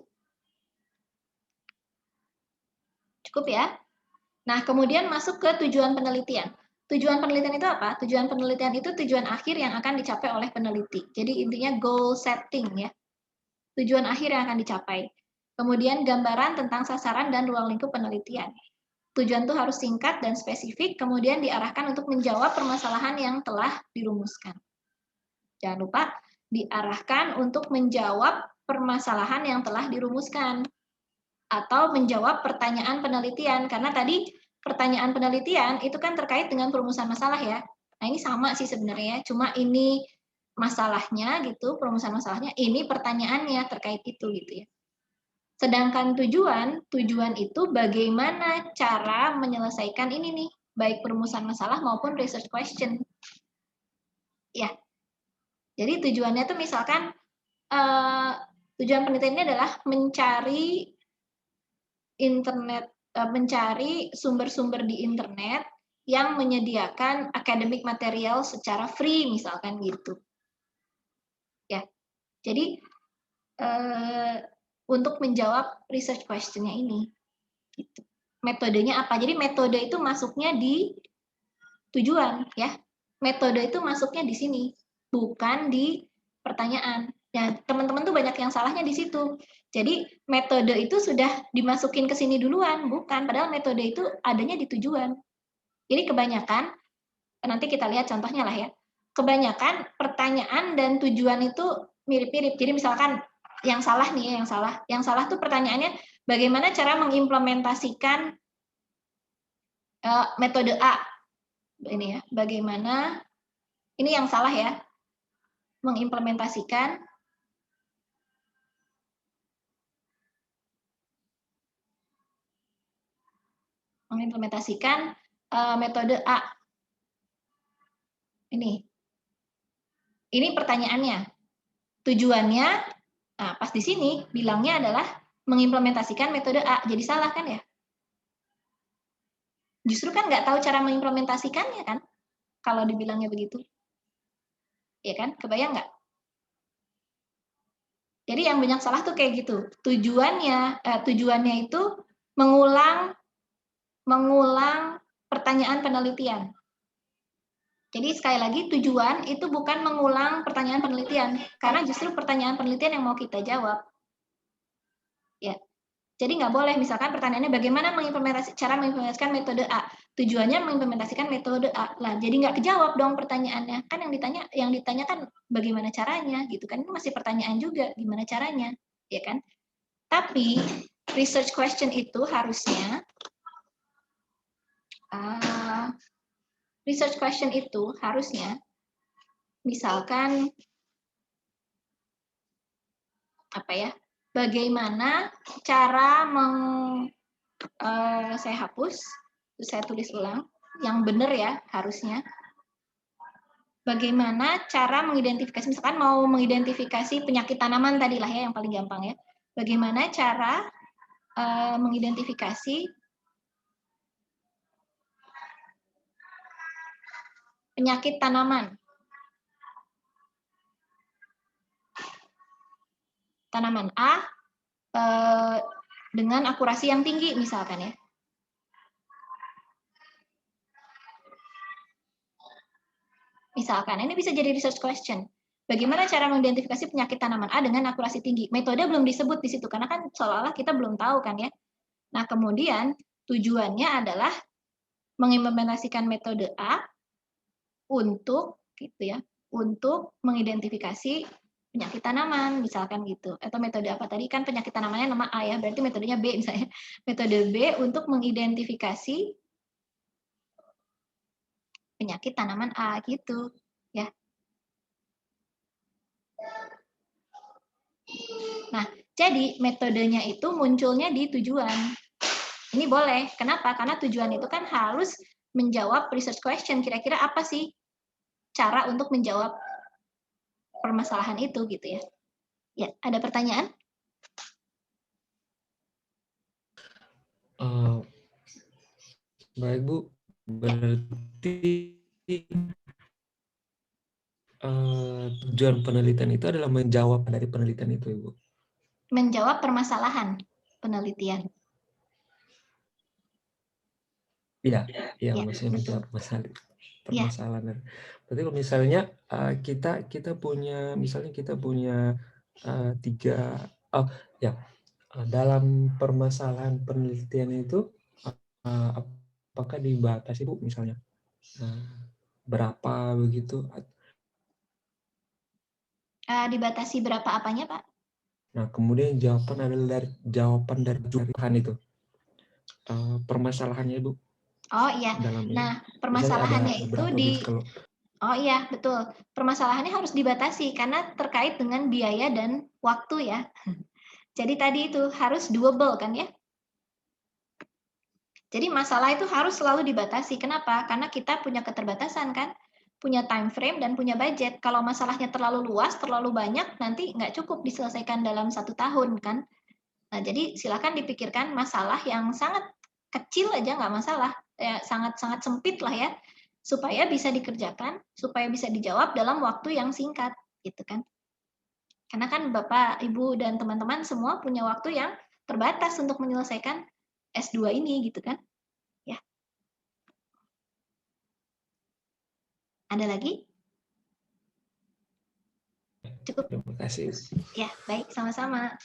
Cukup ya? Nah, kemudian masuk ke tujuan penelitian. Tujuan penelitian itu apa? Tujuan penelitian itu tujuan akhir yang akan dicapai oleh peneliti. Jadi intinya goal setting ya. Tujuan akhir yang akan dicapai. Kemudian gambaran tentang sasaran dan ruang lingkup penelitian. Tujuan itu harus singkat dan spesifik, kemudian diarahkan untuk menjawab permasalahan yang telah dirumuskan. Jangan lupa, diarahkan untuk menjawab permasalahan yang telah dirumuskan. Atau menjawab pertanyaan penelitian, karena tadi pertanyaan penelitian itu kan terkait dengan perumusan masalah ya. Nah ini sama sih sebenarnya, cuma ini masalahnya gitu, perumusan masalahnya, ini pertanyaannya terkait itu gitu ya. Sedangkan tujuan itu bagaimana cara menyelesaikan ini nih, baik perumusan masalah maupun research question. Ya, jadi tujuannya tuh misalkan tujuan penelitian ini adalah mencari sumber-sumber di internet yang menyediakan academic material secara free misalkan gitu. Ya. Jadi untuk menjawab research question-nya ini gitu. Metodenya apa? Jadi metode itu masuknya di tujuan ya. Metode itu masuknya di sini, bukan di pertanyaan. Ya, teman-teman tuh banyak yang salahnya di situ. Jadi metode itu sudah dimasukin ke sini duluan, bukan. Padahal metode itu adanya di tujuan. Jadi kebanyakan, nanti kita lihat contohnya lah ya. Kebanyakan pertanyaan dan tujuan itu mirip-mirip. Jadi misalkan yang salah nih, yang salah tuh pertanyaannya bagaimana cara mengimplementasikan metode A. Ini ya, bagaimana, ini yang salah ya, mengimplementasikan metode A. Ini pertanyaannya. Tujuannya, nah pas di sini bilangnya adalah mengimplementasikan metode A. Jadi salah kan ya? Justru kan nggak tahu cara mengimplementasikannya kan? Kalau dibilangnya begitu. Ya kan? Kebayang nggak? Jadi yang banyak salah tuh kayak gitu. Tujuannya itu mengulang pertanyaan penelitian. Jadi sekali lagi tujuan itu bukan mengulang pertanyaan penelitian, karena justru pertanyaan penelitian yang mau kita jawab. Ya. Jadi nggak boleh misalkan pertanyaannya bagaimana cara mengimplementasikan metode A. Tujuannya mengimplementasikan metode A. Lah, jadi nggak kejawab dong pertanyaannya. Kan yang ditanya kan bagaimana caranya gitu kan. Itu masih pertanyaan juga, gimana caranya, ya kan? Tapi research question itu harusnya misalkan apa ya? Bagaimana cara saya hapus, terus saya tulis ulang, yang benar ya harusnya. Bagaimana cara mengidentifikasi, misalkan mau mengidentifikasi penyakit tanaman tadi lah ya yang paling gampang ya. Bagaimana cara mengidentifikasi penyakit tanaman. Tanaman A dengan akurasi yang tinggi misalkan ya. Misalkan, ini bisa jadi research question. Bagaimana cara mengidentifikasi penyakit tanaman A dengan akurasi tinggi? Metode belum disebut di situ, karena kan seolah-olah kita belum tahu kan ya. Nah, kemudian tujuannya adalah mengimplementasikan metode A untuk gitu ya, untuk mengidentifikasi penyakit tanaman, misalkan gitu. Atau metode apa tadi kan penyakit tanamannya nama A ya, berarti metodenya B misalnya. Metode B untuk mengidentifikasi penyakit tanaman A gitu ya. Nah, jadi metodenya itu munculnya di tujuan. Ini boleh. Kenapa? Karena tujuan itu kan harus menjawab research question. Kira-kira apa sih cara untuk menjawab permasalahan itu gitu ya. Ya, ada pertanyaan? Baik Bu, berarti tujuan penelitian itu adalah menjawab dari penelitian itu, Ibu. Menjawab permasalahan penelitian. Iya, Ya, maksudnya betul. menjawab permasalahan. Berarti kalau misalnya kita punya dalam permasalahan penelitian itu apakah dibatasi Bu misalnya berapa begitu? Dibatasi berapa apanya, Pak? Nah, kemudian jawaban dari Tuhan itu. Permasalahannya, Bu. Oh iya. Nah, permasalahannya itu Oh iya, betul. Permasalahannya harus dibatasi karena terkait dengan biaya dan waktu ya. Jadi tadi itu harus doable kan ya. Jadi masalah itu harus selalu dibatasi. Kenapa? Karena kita punya keterbatasan kan. Punya time frame dan punya budget. Kalau masalahnya terlalu luas, terlalu banyak, nanti nggak cukup diselesaikan dalam 1 tahun kan. Nah, jadi silakan dipikirkan masalah yang sangat kecil aja nggak masalah. Ya, sangat-sangat sempit lah ya. Supaya bisa dikerjakan, supaya bisa dijawab dalam waktu yang singkat, gitu kan. Karena kan Bapak, Ibu, dan teman-teman semua punya waktu yang terbatas untuk menyelesaikan S2 ini, gitu kan. Ya. Ada lagi? Cukup? Terima kasih. Ya, baik, sama-sama.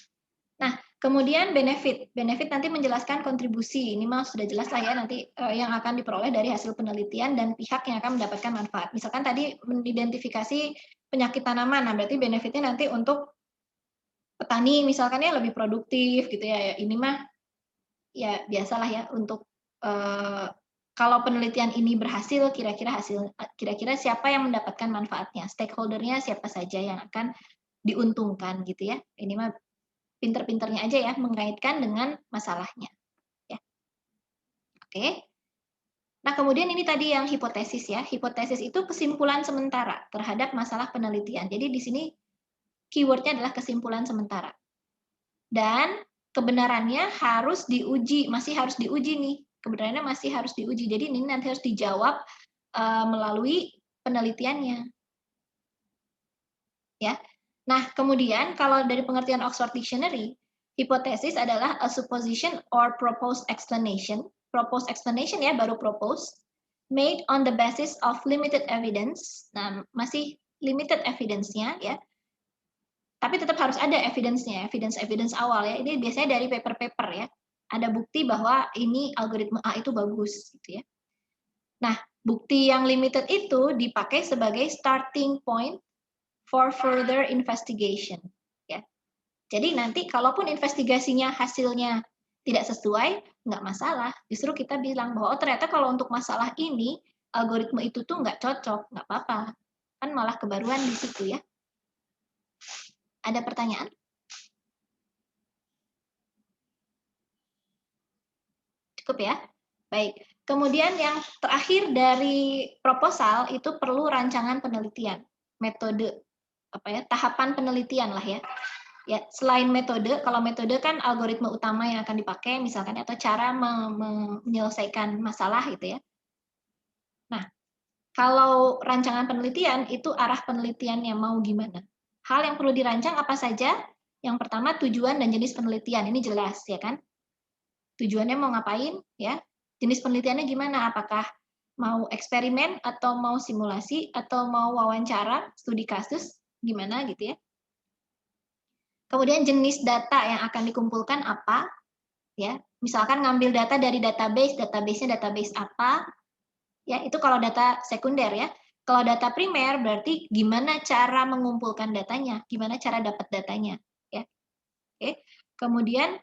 Nah, kemudian benefit. Benefit nanti menjelaskan kontribusi. Ini mah sudah jelas lah ya nanti yang akan diperoleh dari hasil penelitian dan pihak yang akan mendapatkan manfaat. Misalkan tadi mengidentifikasi penyakit tanaman, nah berarti benefitnya nanti untuk petani misalkan ya lebih produktif gitu ya. Ini mah ya biasalah ya untuk kalau penelitian ini berhasil, kira-kira siapa yang mendapatkan manfaatnya? Stakeholder-nya siapa saja yang akan diuntungkan gitu ya. Ini mah pinter-pinternya aja ya mengaitkan dengan masalahnya. Ya. Oke. Nah, kemudian ini tadi yang hipotesis ya. Hipotesis itu kesimpulan sementara terhadap masalah penelitian. Jadi di sini keywordnya adalah kesimpulan sementara. Dan kebenarannya harus diuji, masih harus diuji nih. Kebenarannya masih harus diuji. Jadi ini nanti harus dijawab melalui penelitiannya. Ya. Nah, kemudian kalau dari pengertian Oxford Dictionary, hipotesis adalah a supposition or proposed explanation. Proposed explanation ya, baru propose. Made on the basis of limited evidence. Nah, masih limited evidence-nya ya. Tapi tetap harus ada evidence-nya, evidence awal ya. Ini biasanya dari paper-paper ya. Ada bukti bahwa ini algoritma A itu bagus gitu ya. Nah, bukti yang limited itu dipakai sebagai starting point for further investigation. Ya. Jadi nanti kalaupun investigasinya hasilnya tidak sesuai, nggak masalah. Justru kita bilang bahwa ternyata kalau untuk masalah ini, algoritma itu tuh nggak cocok, nggak apa-apa. Kan malah kebaruan di situ ya. Ada pertanyaan? Cukup ya? Baik. Kemudian yang terakhir dari proposal itu perlu rancangan penelitian. Metode tahapan penelitian lah ya. Ya, selain metode, kalau metode kan algoritma utama yang akan dipakai misalkan atau cara menyelesaikan masalah gitu ya. Nah, kalau rancangan penelitian itu arah penelitiannya mau gimana? Hal yang perlu dirancang apa saja? Yang pertama tujuan dan jenis penelitian, ini jelas ya kan? Tujuannya mau ngapain ya? Jenis penelitiannya gimana? Apakah Mau eksperimen atau mau simulasi atau mau wawancara, studi kasus, gimana gitu ya. Kemudian jenis data yang akan dikumpulkan apa, ya. Misalkan ngambil data dari database, database-nya database apa, ya itu kalau data sekunder ya. Kalau data primer berarti gimana cara mengumpulkan datanya, gimana cara dapat datanya, ya. Oke. Kemudian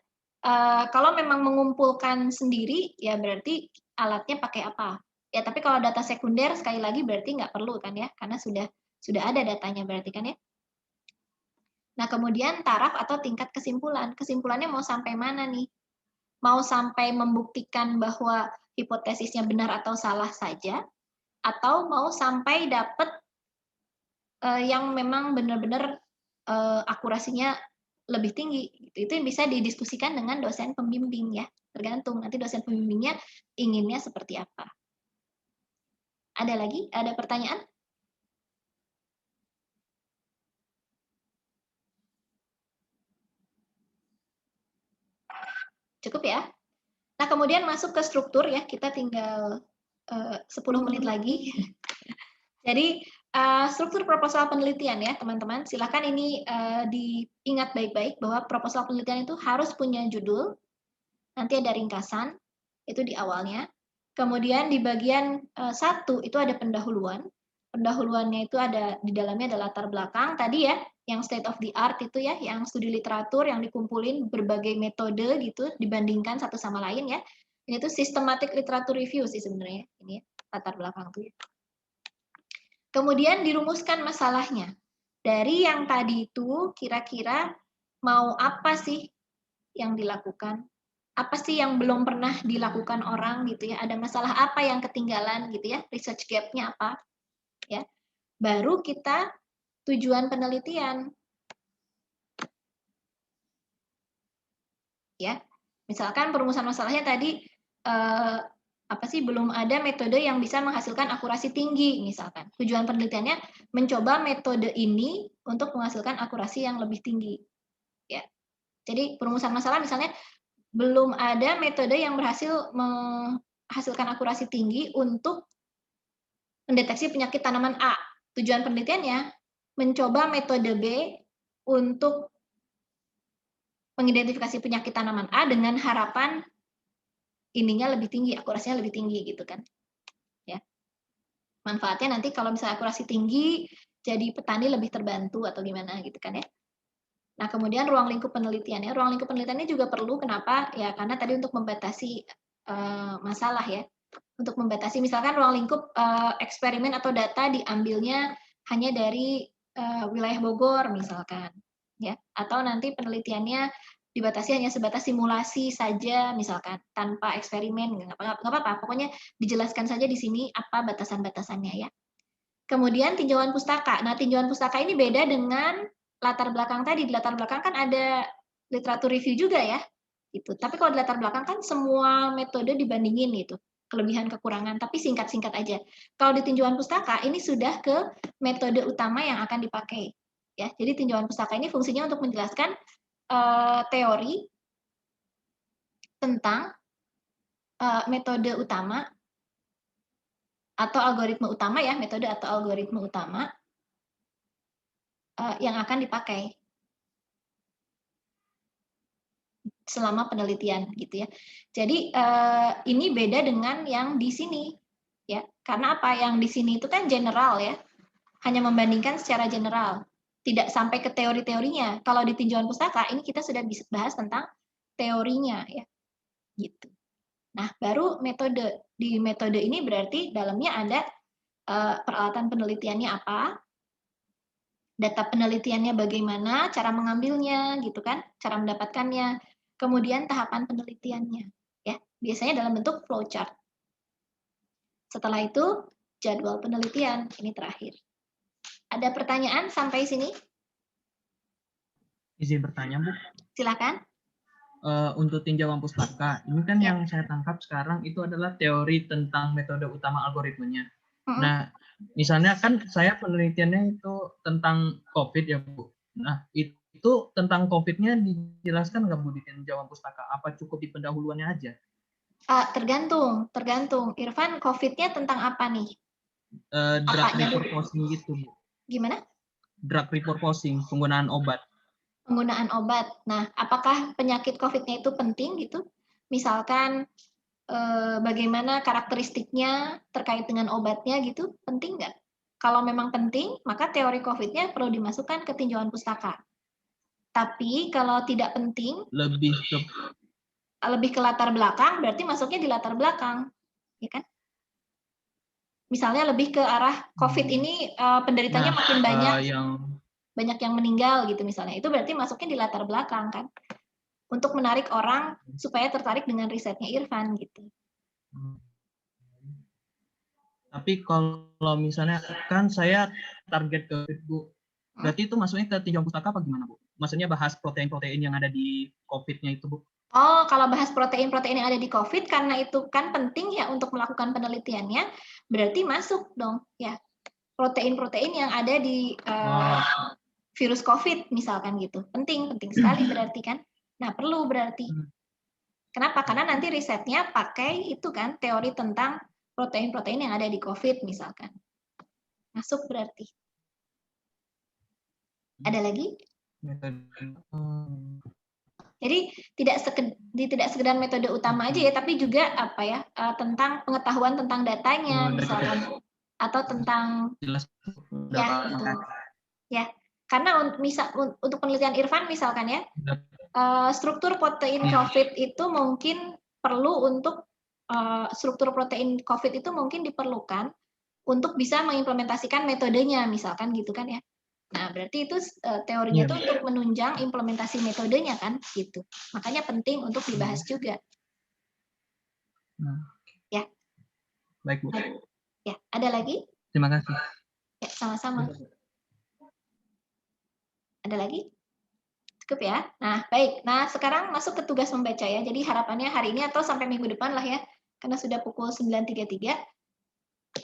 kalau memang mengumpulkan sendiri, ya berarti alatnya pakai apa. Ya, tapi kalau data sekunder sekali lagi berarti nggak perlu kan ya, karena sudah ada datanya berarti kan ya. Nah, kemudian taraf atau tingkat kesimpulan. Kesimpulannya mau sampai mana nih? Mau sampai membuktikan bahwa hipotesisnya benar atau salah saja, atau mau sampai dapat yang memang benar-benar akurasinya lebih tinggi. Itu yang bisa didiskusikan dengan dosen pembimbing ya. Tergantung nanti dosen pembimbingnya inginnya seperti apa. Ada lagi? Ada pertanyaan? Cukup ya? Nah, kemudian masuk ke struktur ya. Kita tinggal 10 menit lagi. Jadi, struktur proposal penelitian ya, teman-teman. Silakan ini diingat baik-baik bahwa proposal penelitian itu harus punya judul, nanti ada ringkasan, itu di awalnya. Kemudian di bagian 1 itu ada pendahuluan. Pendahuluannya itu ada di dalamnya ada latar belakang tadi ya, yang state of the art itu ya, yang studi literatur yang dikumpulin berbagai metode gitu dibandingkan satu sama lain ya. Ini tuh systematic literature review sih sebenarnya ini ya, latar belakang tuh ya. Kemudian dirumuskan masalahnya. Dari yang tadi itu kira-kira mau apa sih yang dilakukan? Apa sih yang belum pernah dilakukan orang gitu ya? Ada masalah apa yang ketinggalan gitu ya? Research gap-nya apa? Ya. Baru kita tujuan penelitian. Ya. Misalkan perumusan masalahnya tadi apa sih belum ada metode yang bisa menghasilkan akurasi tinggi misalkan. Tujuan penelitiannya mencoba metode ini untuk menghasilkan akurasi yang lebih tinggi. Ya. Jadi perumusan masalah misalnya belum ada metode yang berhasil menghasilkan akurasi tinggi untuk mendeteksi penyakit tanaman A. Tujuan penelitiannya mencoba metode B untuk mengidentifikasi penyakit tanaman A dengan harapan ininya lebih tinggi, akurasinya lebih tinggi gitu kan. Ya. Manfaatnya nanti kalau misalnya akurasi tinggi, jadi petani lebih terbantu atau gimana gitu kan ya. Nah, kemudian ruang lingkup penelitiannya. Ruang lingkup penelitiannya juga perlu, kenapa? Ya, karena tadi untuk membatasi masalah ya. Untuk membatasi, misalkan ruang lingkup eksperimen atau data diambilnya hanya dari wilayah Bogor, misalkan. Ya, atau nanti penelitiannya dibatasi hanya sebatas simulasi saja, misalkan, tanpa eksperimen, nggak apa-apa. Pokoknya dijelaskan saja di sini apa batasan-batasannya ya. Kemudian tinjauan pustaka. Nah, tinjauan pustaka ini beda dengan latar belakang tadi. Di latar belakang kan ada literatur review juga ya. Gitu. Tapi kalau di latar belakang kan semua metode dibandingin gitu. Kelebihan kekurangan, tapi singkat-singkat aja. Kalau di tinjauan pustaka ini sudah ke metode utama yang akan dipakai. Ya, jadi tinjauan pustaka ini fungsinya untuk menjelaskan teori tentang metode utama atau algoritma utama ya, metode atau algoritma utama yang akan dipakai selama penelitian gitu ya. Jadi ini beda dengan yang di sini ya. Karena apa? Yang di sini itu kan general ya. Hanya membandingkan secara general, tidak sampai ke teori-teorinya. Kalau di tinjauan pustaka ini kita sudah bisa bahas tentang teorinya ya. Gitu. Nah, baru metode. Di metode ini berarti dalamnya ada peralatan penelitiannya apa, data penelitiannya bagaimana, cara mengambilnya, gitu kan, cara mendapatkannya, kemudian tahapan penelitiannya, ya, biasanya dalam bentuk flowchart. Setelah itu, jadwal penelitian, ini terakhir. Ada pertanyaan sampai sini? Izin bertanya, Bu. Silakan. Untuk tinjauan pustaka, ini kan yang saya tangkap sekarang itu adalah teori tentang metode utama algoritmenya. Nah, misalnya kan saya penelitiannya itu tentang COVID ya, Bu. Nah, itu tentang COVID-nya dijelaskan nggak, Bu, di tinjauan pustaka? Apa cukup di pendahuluannya aja? Tergantung. Irfan, COVID-nya tentang apa nih? Drug Apanya dulu? repurposing gitu, Bu. Gimana? Drug repurposing, penggunaan obat. Penggunaan obat. Nah, apakah penyakit COVID-nya itu penting gitu? Misalkan bagaimana karakteristiknya terkait dengan obatnya gitu, penting nggak? Kalau memang penting, maka teori COVID-nya perlu dimasukkan ke tinjauan pustaka. Tapi kalau tidak penting, Lebih ke latar belakang, berarti masuknya di latar belakang, ya kan? Misalnya lebih ke arah COVID ini penderitanya makin banyak yang meninggal gitu misalnya, itu berarti masuknya di latar belakang kan, untuk menarik orang supaya tertarik dengan risetnya Irfan gitu. Tapi kalau misalnya kan saya target ke Bu, berarti itu masuknya ke tinjauan pustaka apa gimana, Bu? Maksudnya bahas protein-protein yang ada di COVID-nya itu, Bu? Oh, kalau bahas protein-protein yang ada di COVID, karena itu kan penting ya untuk melakukan penelitiannya, berarti masuk dong ya. Protein-protein yang ada di virus COVID misalkan gitu. Penting sekali berarti kan. Nah, perlu berarti. Kenapa? Karena nanti risetnya pakai itu kan, teori tentang protein-protein yang ada di COVID misalkan. Masuk berarti. Ada lagi? Jadi tidak sekedar metode utama aja ya, tapi juga apa ya, tentang pengetahuan tentang datanya misalkan, atau tentang ya gitu. Ya, karena untuk penelitian Irfan misalkan ya, struktur protein COVID itu mungkin perlu untuk struktur protein COVID itu mungkin diperlukan untuk bisa mengimplementasikan metodenya misalkan gitu kan ya. Nah, berarti itu teorinya itu untuk menunjang implementasi metodenya kan gitu. Makanya penting untuk dibahas juga. Ya. Baik, Bu. Ya, ada lagi? Terima kasih. Ya, sama-sama. Ada lagi? Cukup ya. Nah, baik. Nah, sekarang masuk ke tugas membaca ya. Jadi harapannya hari ini atau sampai minggu depan lah ya. Karena sudah pukul 9.33.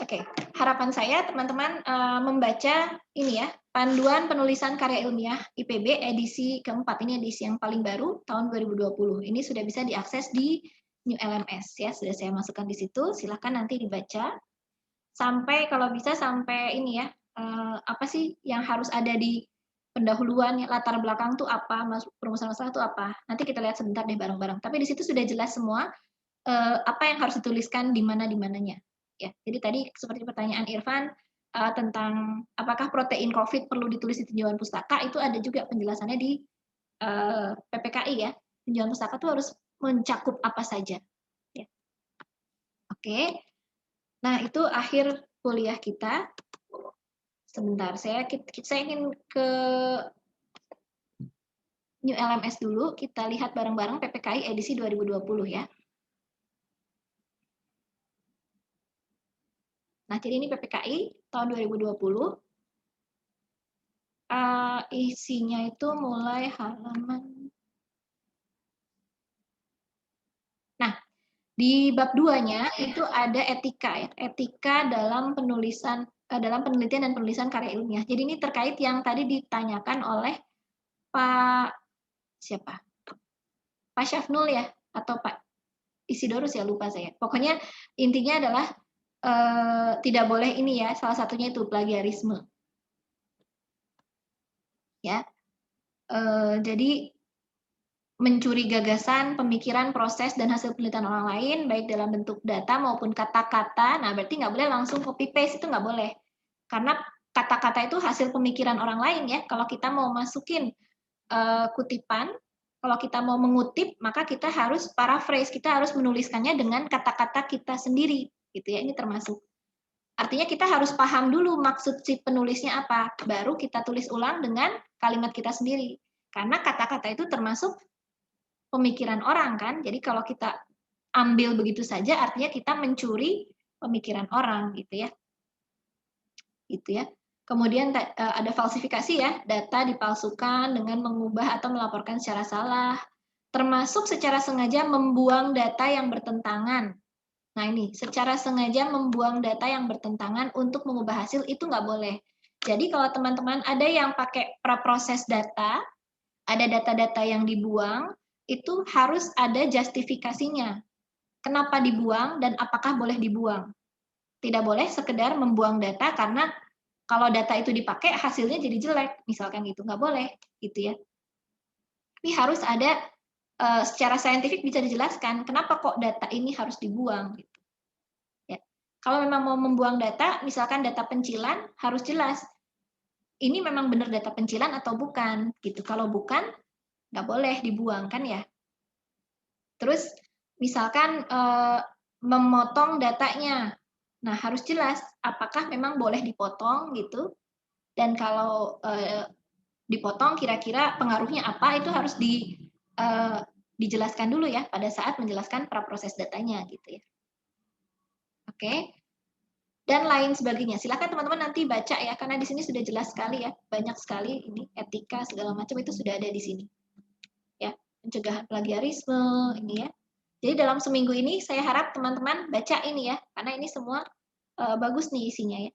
Oke, harapan saya teman-teman membaca ini ya, Panduan Penulisan Karya Ilmiah IPB edisi keempat. Ini edisi yang paling baru tahun 2020. Ini sudah bisa diakses di New LMS ya. Sudah saya masukkan di situ. Silahkan nanti dibaca. Sampai kalau bisa sampai ini ya, apa sih yang harus ada di pendahuluan ya, latar belakang tuh apa, perumusan masalah tuh apa. Nanti kita lihat sebentar deh bareng-bareng. Tapi di situ sudah jelas semua apa yang harus dituliskan di mana-nya. Ya, jadi tadi seperti pertanyaan Irfan tentang apakah protein COVID perlu ditulis di tinjauan pustaka, itu ada juga penjelasannya di PPKI ya. Tinjauan pustaka itu harus mencakup apa saja. Ya. Oke, nah itu akhir kuliah kita. Sebentar, saya ingin ke New LMS dulu. Kita lihat bareng-bareng PPKI edisi 2020 ya. Nah, jadi ini PPKI tahun 2020. Isinya itu mulai halaman. Nah, di bab 2-nya itu ada etika ya. Etika dalam penulisan dalam penelitian dan penulisan karya ilmiah. Jadi ini terkait yang tadi ditanyakan oleh Pak siapa? Pak Syafnul ya atau Pak Isidorus ya, lupa saya. Pokoknya intinya adalah tidak boleh ini ya, salah satunya itu plagiarisme. Ya, jadi mencuri gagasan, pemikiran, proses, dan hasil penelitian orang lain, baik dalam bentuk data maupun kata-kata. Nah, berarti nggak boleh langsung copy-paste, itu nggak boleh. Karena kata-kata itu hasil pemikiran orang lain ya. Kalau kita mau masukin kutipan, kalau kita mau mengutip, maka kita harus paraphrase, kita harus menuliskannya dengan kata-kata kita sendiri. Gitu ya, ini termasuk. Artinya kita harus paham dulu maksud si penulisnya apa, baru kita tulis ulang dengan kalimat kita sendiri. Karena kata-kata itu termasuk pemikiran orang kan, jadi kalau kita ambil begitu saja, artinya kita mencuri pemikiran orang gitu ya. Gitu ya. Kemudian ada falsifikasi ya, data dipalsukan dengan mengubah atau melaporkan secara salah, termasuk secara sengaja membuang data yang bertentangan. Nah ini, secara sengaja membuang data yang bertentangan untuk mengubah hasil itu nggak boleh. Jadi kalau teman-teman ada yang pakai praproses data, ada data-data yang dibuang, itu harus ada justifikasinya. kenapa dibuang dan apakah boleh dibuang. Tidak boleh sekedar membuang data karena kalau data itu dipakai hasilnya jadi jelek, misalkan gitu, nggak boleh gitu ya. Tapi harus ada secara saintifik bisa dijelaskan kenapa kok data ini harus dibuang. Gitu. Ya. Kalau memang mau membuang data, misalkan data pencilan harus jelas. Ini memang benar data pencilan atau bukan gitu. Kalau bukan nggak boleh dibuang kan ya. Terus misalkan memotong datanya, nah harus jelas apakah memang boleh dipotong gitu. Dan kalau dipotong kira-kira pengaruhnya apa itu harus dijelaskan dulu ya pada saat menjelaskan praproses datanya gitu ya. Oke. Dan lain sebagainya. Silakan teman-teman nanti baca ya, karena di sini sudah jelas sekali ya, banyak sekali ini etika segala macam itu sudah ada di sini. Ya, pencegahan plagiarisme ini ya. Jadi dalam seminggu ini saya harap teman-teman baca ini ya, karena ini semua bagus nih isinya ya.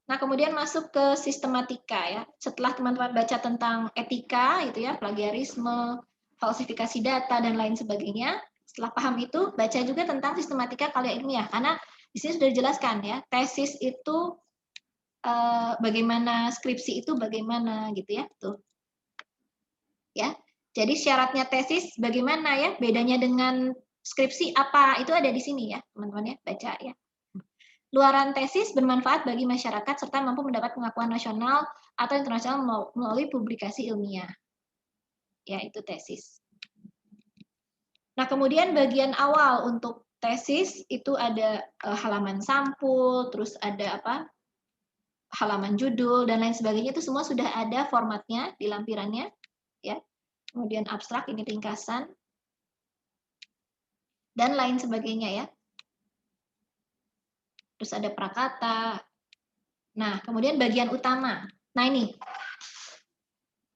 Nah, kemudian masuk ke sistematika ya. Setelah teman-teman baca tentang etika itu ya, plagiarisme, falsifikasi data dan lain sebagainya, setelah paham itu baca juga tentang sistematika karya ilmiah karena di sini sudah dijelaskan ya, tesis itu bagaimana, skripsi itu bagaimana gitu ya, tuh. Ya. Jadi syaratnya tesis bagaimana ya, bedanya dengan skripsi apa, itu ada di sini ya, teman-teman ya, baca ya. Luaran tesis bermanfaat bagi masyarakat serta mampu mendapat pengakuan nasional atau internasional melalui publikasi ilmiah. Ya, itu tesis. Nah, kemudian bagian awal untuk tesis itu ada halaman sampul, terus ada apa? Halaman judul dan lain sebagainya, itu semua sudah ada formatnya di lampirannya ya. Kemudian abstrak ini ringkasan dan lain sebagainya ya. Terus ada prakata. Nah, kemudian bagian utama. Nah, ini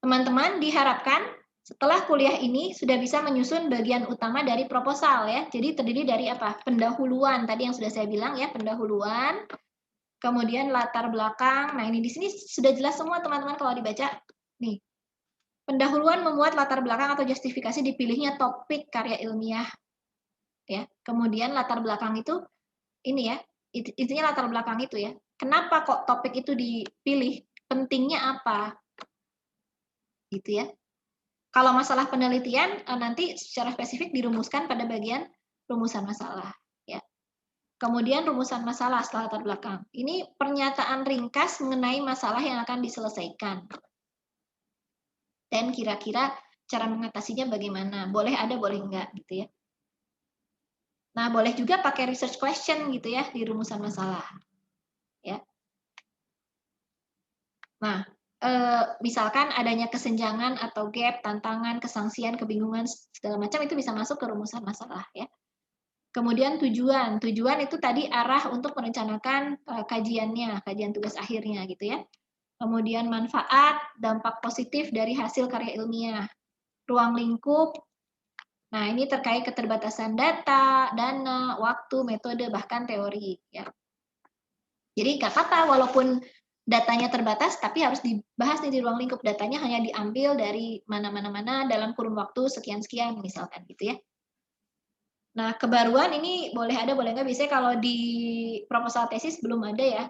teman-teman diharapkan setelah kuliah ini sudah bisa menyusun bagian utama dari proposal ya. Jadi terdiri dari apa? Pendahuluan tadi yang sudah saya bilang ya, pendahuluan. Kemudian latar belakang. Nah, ini di sini sudah jelas semua teman-teman kalau dibaca. Nih. Pendahuluan memuat latar belakang atau justifikasi dipilihnya topik karya ilmiah. Ya. Kemudian latar belakang itu ini ya, intinya latar belakang itu ya. Kenapa kok topik itu dipilih? Pentingnya apa? Gitu ya. Kalau masalah penelitian nanti secara spesifik dirumuskan pada bagian rumusan masalah ya. Kemudian rumusan masalah setelah latar belakang. Ini pernyataan ringkas mengenai masalah yang akan diselesaikan. Dan kira-kira cara mengatasinya bagaimana? Boleh ada, boleh enggak gitu ya. Nah, boleh juga pakai research question gitu ya di rumusan masalah. Ya. Nah, misalkan adanya kesenjangan atau gap, tantangan, kesangsian, kebingungan, segala macam itu bisa masuk ke rumusan masalah ya. Kemudian tujuan itu tadi arah untuk merencanakan kajiannya, kajian tugas akhirnya gitu ya. Kemudian manfaat, dampak positif dari hasil karya ilmiah. Ruang lingkup, nah ini terkait keterbatasan data, dana, waktu, metode, bahkan teori ya. Jadi nggak apa-apa walaupun datanya terbatas, tapi harus dibahas nih di ruang lingkup. Datanya hanya diambil dari mana-mana dalam kurun waktu sekian-sekian, misalkan gitu ya. Nah, kebaruan ini boleh ada, boleh nggak. Biasanya kalau di proposal tesis belum ada ya.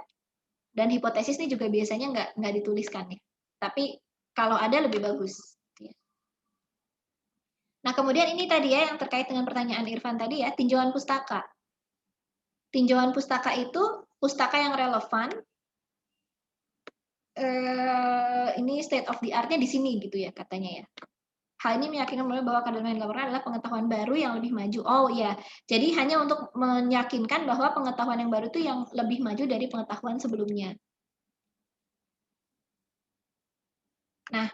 Dan hipotesis ini juga biasanya nggak dituliskan nih. Tapi kalau ada lebih bagus. Nah, kemudian ini tadi ya yang terkait dengan pertanyaan Irfan tadi ya, tinjauan pustaka. Tinjauan pustaka itu pustaka yang relevan. Ini state of the art-nya di sini gitu ya katanya ya. Hal ini meyakinkan bahwa kadang yang dilaporkan adalah pengetahuan baru yang lebih maju. Oh ya, jadi hanya untuk meyakinkan bahwa pengetahuan yang baru itu yang lebih maju dari pengetahuan sebelumnya. Nah,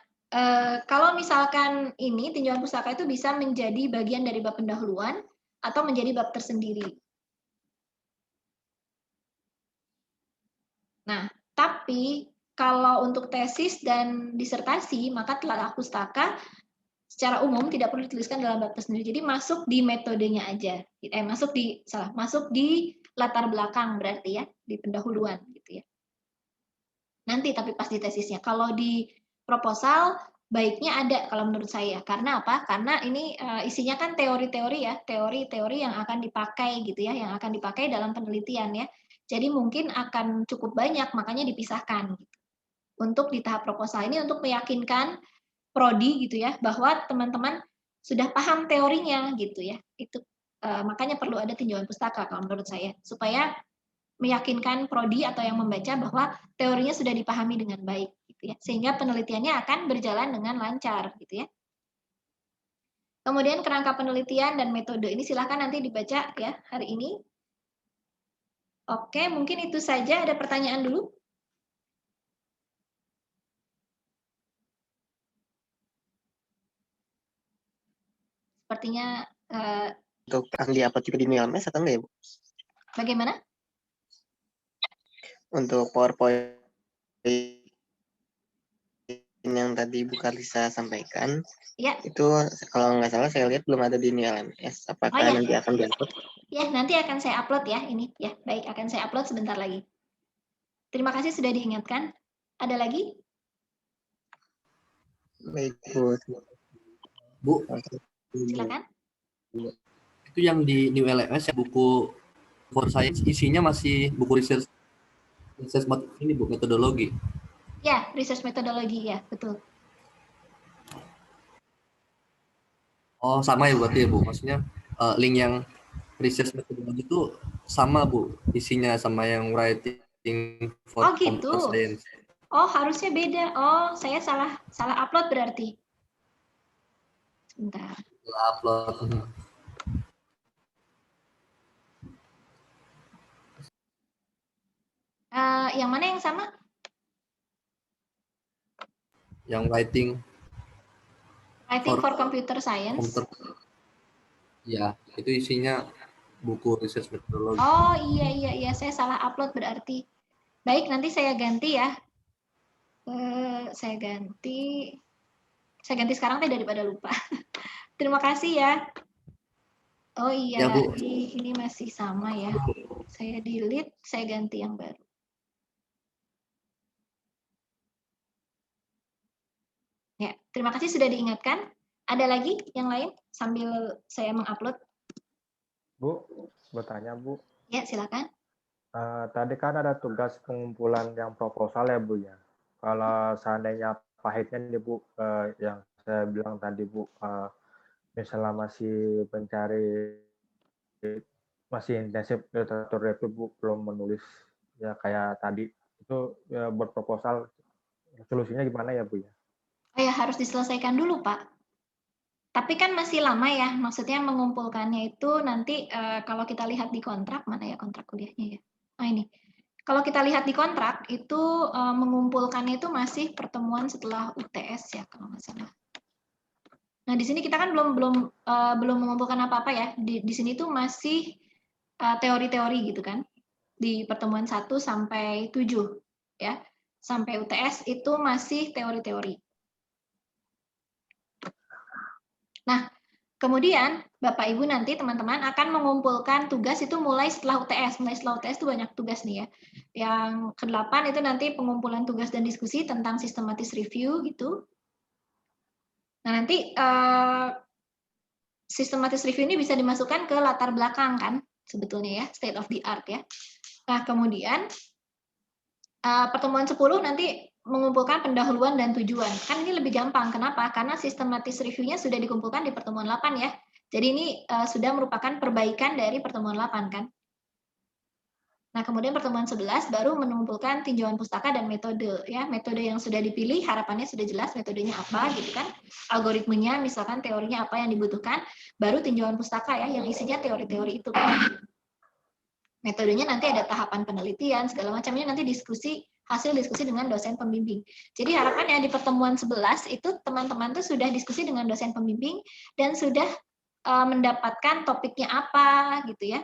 kalau misalkan ini tinjauan pustaka itu bisa menjadi bagian dari bab pendahuluan atau menjadi bab tersendiri. Nah, tapi kalau untuk tesis dan disertasi, maka telaah pustaka secara umum tidak perlu dituliskan dalam bab tersendiri. Jadi masuk di metodenya aja. Masuk di latar belakang berarti ya, di pendahuluan gitu ya. Nanti tapi pas di tesisnya. Kalau di proposal baiknya ada kalau menurut saya. Karena apa? Karena ini isinya kan teori-teori ya, teori-teori yang akan dipakai gitu ya, yang akan dipakai dalam penelitian ya. Jadi mungkin akan cukup banyak, makanya dipisahkan. Gitu. Untuk di tahap proposal ini untuk meyakinkan prodi gitu ya, bahwa teman-teman sudah paham teorinya gitu ya. Itu makanya perlu ada tinjauan pustaka kalau menurut saya, supaya meyakinkan prodi atau yang membaca bahwa teorinya sudah dipahami dengan baik gitu ya, sehingga penelitiannya akan berjalan dengan lancar gitu ya. Kemudian kerangka penelitian dan metode ini silakan nanti dibaca ya hari ini. Oke, mungkin itu saja. Ada pertanyaan dulu? Sepertinya untuk ahli upload juga di New LMS atau enggak ya, Bu? Bagaimana? Untuk PowerPoint yang tadi Bu Karlisa sampaikan, ya. Itu kalau nggak salah saya lihat belum ada di New LMS. Apakah ya. nanti akan diupload? Ya, nanti akan saya upload ya ini. Ya, baik, akan saya upload sebentar lagi. Terima kasih sudah diingatkan. Ada lagi? Baik, Bu. Bu, silakan. Itu yang di New LMS ya, buku for science isinya masih buku research ini, Bu, metodologi. Ya, research metodologi ya, betul. Oh, sama ya berarti ya, Bu. Maksudnya link yang research metodologi itu sama, Bu, isinya sama yang writing for gitu. computer science. Oh, harusnya beda. Oh, saya salah upload berarti. Sebentar. Upload. Yang mana yang sama? Yang writing for computer science. Ya, itu isinya buku research metodologi. Oh iya, saya salah upload berarti. Baik, nanti saya ganti ya. Saya ganti sekarang daripada lupa. Terima kasih ya. Oh iya, ya, Bu. ini masih sama ya. Saya delete, saya ganti yang baru. Ya, terima kasih sudah diingatkan. Ada lagi yang lain sambil saya mengupload? Bu, bertanya Bu. Ya, silakan. Tadi kan ada tugas pengumpulan yang proposal ya Bu ya. Kalau seandainya pahitnya nih Bu, yang saya bilang tadi Bu, misalnya masih masih intensif literatur review Bu, belum menulis ya kayak tadi, itu ya, berproposal, solusinya gimana ya Bu ya? Oh ya, harus diselesaikan dulu Pak. Tapi kan masih lama ya, maksudnya mengumpulkannya itu nanti kalau kita lihat di kontrak, mana ya kontrak kuliahnya ya? Nah ini, kalau kita lihat di kontrak itu mengumpulkannya itu masih pertemuan setelah UTS ya kalau nggak salah. Nah di sini kita kan belum mengumpulkan apa-apa ya, di sini tuh masih teori-teori gitu kan, di pertemuan 1 sampai 7 ya, sampai UTS itu masih teori-teori. Nah, kemudian Bapak Ibu nanti teman-teman akan mengumpulkan tugas itu mulai setelah UTS. Mulai setelah UTS itu banyak tugas nih ya. Yang ke-8 itu nanti pengumpulan tugas dan diskusi tentang systematic review gitu. Nah, nanti systematic review ini bisa dimasukkan ke latar belakang kan sebetulnya ya, state of the art ya. Nah, kemudian pertemuan 10 nanti mengumpulkan pendahuluan dan tujuan. Kan ini lebih gampang. Kenapa? Karena sistematis review-nya sudah dikumpulkan di pertemuan 8 ya. Jadi ini sudah merupakan perbaikan dari pertemuan 8 kan. Nah, kemudian pertemuan 11 baru mengumpulkan tinjauan pustaka dan metode ya. Metode yang sudah dipilih harapannya sudah jelas metodenya apa gitu kan. Algoritmenya misalkan teorinya apa yang dibutuhkan, baru tinjauan pustaka ya yang isinya teori-teori itu kan. Metodenya nanti ada tahapan penelitian segala macamnya, nanti hasil diskusi dengan dosen pembimbing. Jadi harapannya di pertemuan 11 itu teman-teman tuh sudah diskusi dengan dosen pembimbing dan sudah mendapatkan topiknya apa gitu ya.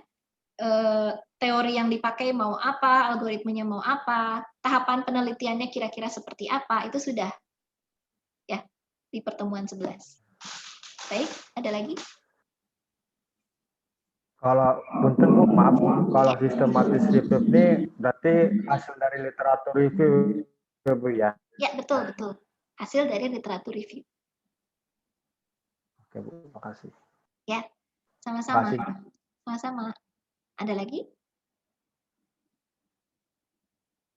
Teori yang dipakai mau apa, algoritmenya mau apa, tahapan penelitiannya kira-kira seperti apa, itu sudah ya di pertemuan 11. Baik, ada lagi? Kalau punten Bu, maaf Bu, kalau sistematis review ini berarti hasil dari literatur review Bu ya? Ya, betul. hasil dari literatur review. Oke Bu, makasih. Ya, sama-sama. Makasih. Sama-sama. Ada lagi?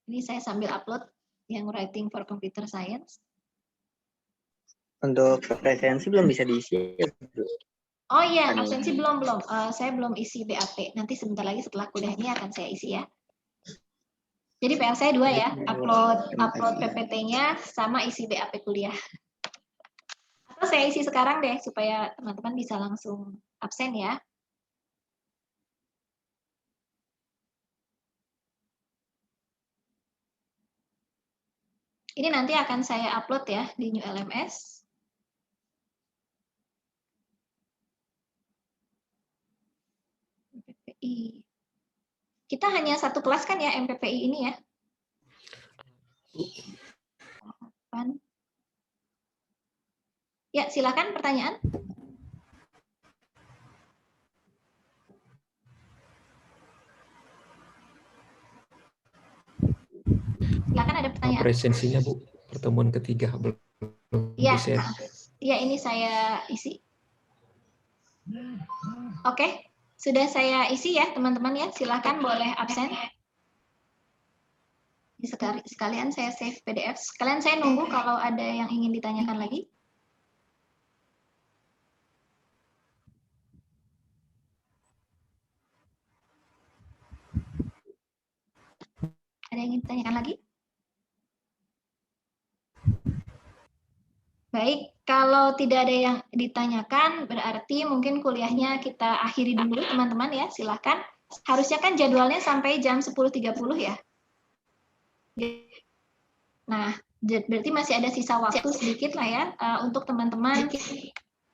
Ini saya sambil upload yang writing for computer science. Untuk presensi belum bisa diisi ya, Bu? Oh iya, absensi belum. Saya belum isi BAP. Nanti sebentar lagi setelah kuliah ini akan saya isi ya. Jadi PR saya 2 ya, upload PPT-nya sama isi BAP kuliah. Atau saya isi sekarang deh supaya teman-teman bisa langsung absen ya. Ini nanti akan saya upload ya di New LMS. MPPI. Kita hanya satu kelas kan ya MPPI ini ya? Ya, silakan pertanyaan. Silakan ada pertanyaan. Presensinya Bu, pertemuan ketiga belum Ya, di-share. ya ini saya isi. Oke, sudah saya isi ya teman-teman ya. Silakan boleh absen. Sekalian saya save PDF. Sekalian saya nunggu kalau ada yang ingin ditanyakan lagi. Ada yang ingin ditanyakan lagi? Baik, kalau tidak ada yang ditanyakan, berarti mungkin kuliahnya kita akhiri dulu teman-teman ya, silahkan. Harusnya kan jadwalnya sampai jam 10.30 ya. Nah, berarti masih ada sisa waktu sedikit lah ya untuk teman-teman.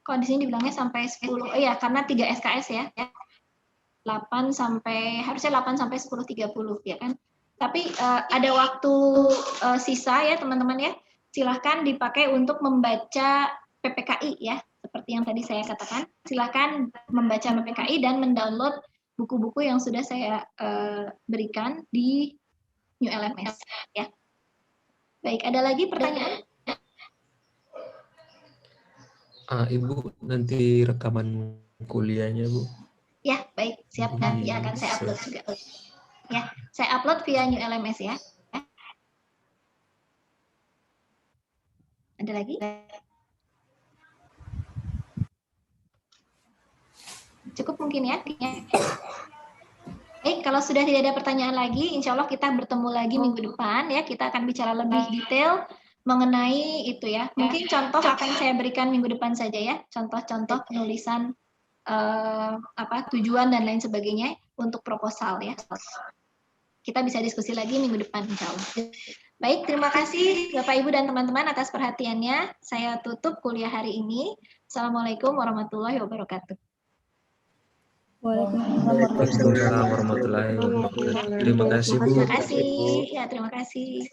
Kok di sini dibilangnya sampai 10, oh ya karena 3 SKS ya. 8 sampai, harusnya 8 sampai 10.30 ya kan. Tapi ada waktu sisa ya teman-teman ya. Silahkan dipakai untuk membaca PPKI ya, seperti yang tadi saya katakan. Silahkan membaca PPKI dan mendownload buku-buku yang sudah saya berikan di New LMS ya. Baik, ada lagi pertanyaan? Ibu nanti rekaman kuliahnya Bu. Ya, baik, siap, nanti akan saya upload juga. Ya, saya upload via New LMS ya. Ada lagi? Cukup mungkin ya. Baik, kalau sudah tidak ada pertanyaan lagi, insya Allah kita bertemu lagi minggu depan ya. Kita akan bicara lebih detail mengenai itu ya. Mungkin contoh akan saya berikan minggu depan saja ya. Contoh-contoh penulisan tujuan dan lain sebagainya untuk proposal ya. Kita bisa diskusi lagi minggu depan insya Allah. Baik, terima kasih Bapak Ibu dan teman-teman atas perhatiannya. Saya tutup kuliah hari ini. Assalamualaikum warahmatullahi wabarakatuh. Waalaikumsalam warahmatullahi wabarakatuh. Terima kasih Bu. Terima kasih. Ya, terima kasih.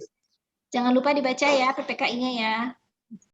Jangan lupa dibaca ya PPKI-nya ya.